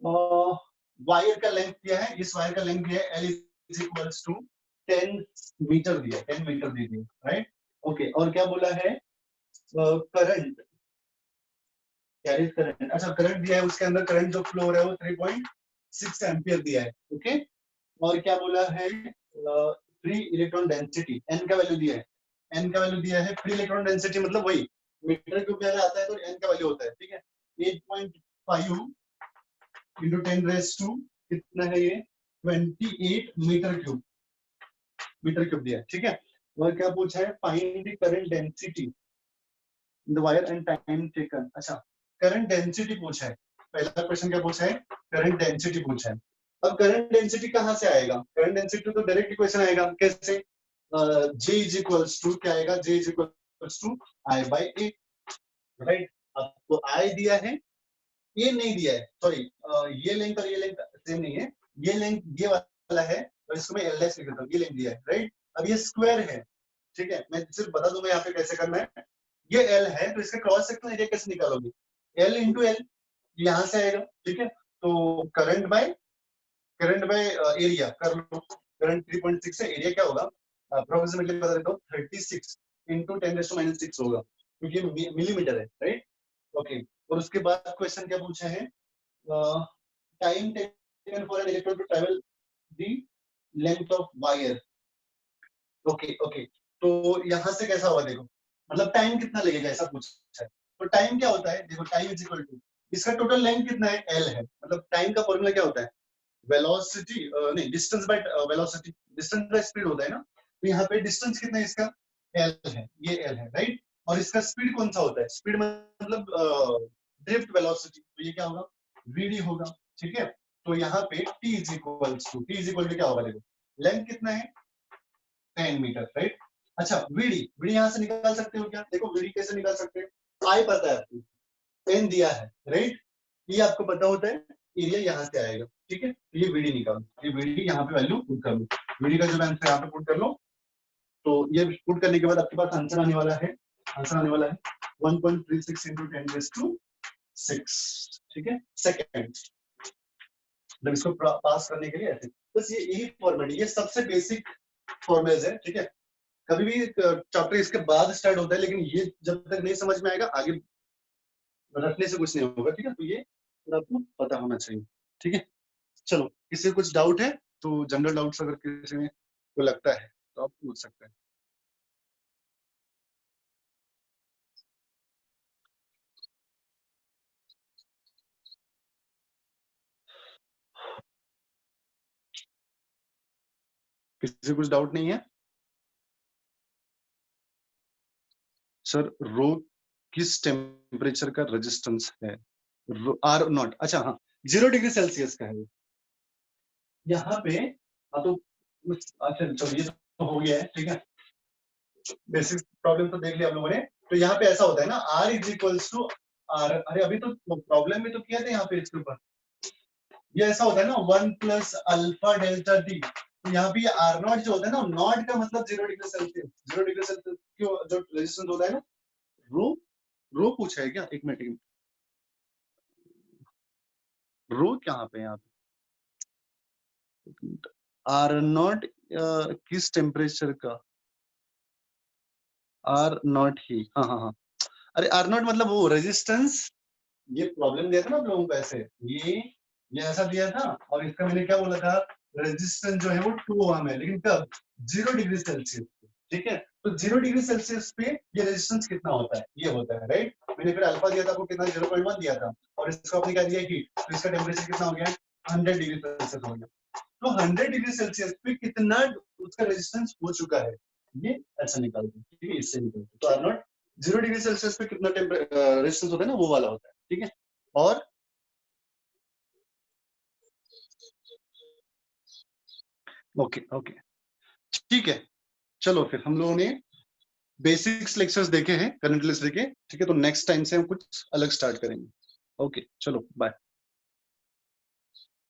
और वायर का लेंथ दिया है, इस वायर का लेंथ दिया है L is equals to 10 metre दिया है, 10 मीटर दे दिया, राइट? ओके, और क्या बोला है, करंट, कैरिज करंट, अच्छा करंट दिया है, उसके अंदर करंट जो फ्लो हो रहा है वो 3.6 एम्पियर दिया है, ओके? और क्या बोला है, फ्री इलेक्ट्रॉन डेंसिटी, एन का वैल्यू दिया है, एन का वैल्यू दिया है, फ्री इलेक्ट्रॉन डेंसिटी मतलब वही मीटर क्यूब में आता है तो एन का वैल्यू होता है, ठीक है? 8.5 into 10 raised to कितना है ये 28 मीटर क्यूब दिया है, ठीक है? और क्या पूछा है, find the current density in the wire and time taken, अच्छा करंट डेंसिटी पूछा है, पहला क्वेश्चन क्या पूछा है, करंट डेंसिटी पूछा है। अब करंट डेंसिटी कहाँ से आएगा, करंट डेंसिटी तो डायरेक्ट क्वेश्चन आएगा, कैसे, J इज इक्वल्स टू क्या आएगा, J is equals to I by A, right? आपको I दिया है, ये नहीं दिया है, सॉरी, ये लेंथ और ये लेंथ सेम नहीं है, ये लेंथ ये वाला है और इसको मैं एल लिख देता हूँ, ये लेंथ दिया है, राइट? अब ये स्क्वायर है, ठीक है? मैं सिर्फ बता दूंगा यहाँ पे कैसे करना है, ये एल है तो इसका क्रॉस सेक्शन एरिया कैसे निकालोगे, एल इंटू एल, यहाँ से आएगा, ठीक है? तो करंट बाय एरिया कर लो, करंट 3.6 है, एरिया क्या होगा अप्रोक्सीमेटली बता देता हूँ 36 into 10⁻⁶ होगा, क्योंकि मिलीमीटर है, राइट? ओके, और उसके बाद क्वेश्चन क्या पूछा है, time taken for an electron to travel the length of wire, okay okay, तो यहाँ से कैसा होगा देखो, मतलब टाइम कितना लगेगा ऐसा पूछा है, तो टाइम क्या होता है देखो, टाइम इज इक्वल टू इसका टोटल लेंथ कितना है एल है, मतलब टाइम का फॉर्मूला क्या होता है, वेलोसिटी नहीं distance by velocity, distance by speed होता है ना, तो यहाँ पे डिस्टेंस कितना है इसका एल है, ये एल है, राइट? और इसका स्पीड कौन सा होता है, स्पीड मतलब ड्रिफ्ट वेलोसिटी, तो ये क्या होगा वीडी होगा, ठीक है? तो यहाँ पे t इज इक्वल टू क्या होगा देखो, लेंथ कितना है 10 मीटर, राइट? अच्छा वीडी, वीडी यहाँ से निकाल सकते हो क्या, देखो वीडी कैसे निकाल सकते हैं, आई पता है आपको, एन दिया है, राइट? ये आपको पता होता है, एरिया यहाँ से आएगा, ठीक है? ये वीडी निकालो, ये वीडी यहाँ पे वैल्यू पुट कर लो, वीडी का जो आंसर यहाँ पे पुट कर लो, तो ये पुट करने के बाद आपके पास आंसर आने वाला है, आंसर आने वाला है 1.36 into 10⁶, ठीक है, सेकेंड। मतलब इसको पास करने के लिए ऐसे, बस ये यही फॉर्मेट, ये सबसे बेसिक फॉर्मेट है, ठीक है। कभी भी चैप्टर इसके बाद स्टार्ट होता है, लेकिन ये जब तक नहीं समझ में आएगा आगे रखने से कुछ नहीं होगा, ठीक है। तो ये आपको पता होना चाहिए, ठीक है। चलो, किसी को कुछ डाउट है तो जनरल डाउट्स अगर किसी को लगता है तो आप पूछ सकते हैं। किसी को कुछ डाउट नहीं है? सर, रो किस टेम्परेचर का रेजिस्टेंस है? आर नॉट, अच्छा हाँ, 0 डिग्री सेल्सियस का है यहाँ पे। हाँ तो अच्छा चलो, ये तो हो गया है, ठीक है। बेसिक प्रॉब्लम तो देख लिया आप लोगों ने। तो यहाँ पे ऐसा होता है ना, R is equals to R, अरे अभी तो प्रॉब्लम में तो किया था यहाँ पे इसके ऊपर, ये ऐसा होता है ना 1 प्लस अल्फा डेल्टा टी। तो यहाँ पे आर नॉट जो होता है ना, नॉट का मतलब 0 डिग्री सेल्सियस, 0 डिग्री सेल्सियस क्यों जो रेजिस्टेंस होता है ना, रो रो पूछा है क्या? एक मिनट, रो कहाँ पे यहाँ पे? आर नॉट किस टेम्परेचर का? आर नॉट ही, हाँ हाँ हाँ, अरे आर नॉट मतलब वो रेजिस्टेंस। ये प्रॉब्लम दिया था ना आप लोगों को ऐसे, ये ऐसा दिया था, और इसका मैंने क्या बोला था, रेजिस्टेंस जो है वो 2 ओम है, लेकिन कब? 0 डिग्री सेल्सियस, ठीक है। तो 0 डिग्री सेल्सियस पे ये रेजिस्टेंस कितना होता है, ये होता है, राइट। मैंने फिर अल्फा दिया था आपको कितना, 0.1 दिया था, और इसको आपने क्या दिया हीट, तो इसका टेम्परेचर कितना हो गया, 100 डिग्री सेल्सियस हो गया। तो 100 डिग्री सेल्सियस पे कितना उसका रेजिस्टेंस हो चुका है, ये ऐसा निकालते हैं, ठीक है, इससे निकालते हैं। तो आर नॉट 0 डिग्री सेल्सियस पे कितना रेजिस्टेंस होता है ना, वो वाला होता है, ठीक है। और ओके ओके, ठीक है। चलो फिर हम लोगों ने बेसिक्स लेक्चर्स देखे हैं, करंट लेक्चर देखे, ठीक है। तो नेक्स्ट टाइम से हम कुछ अलग स्टार्ट करेंगे। ओके, चलो बाय।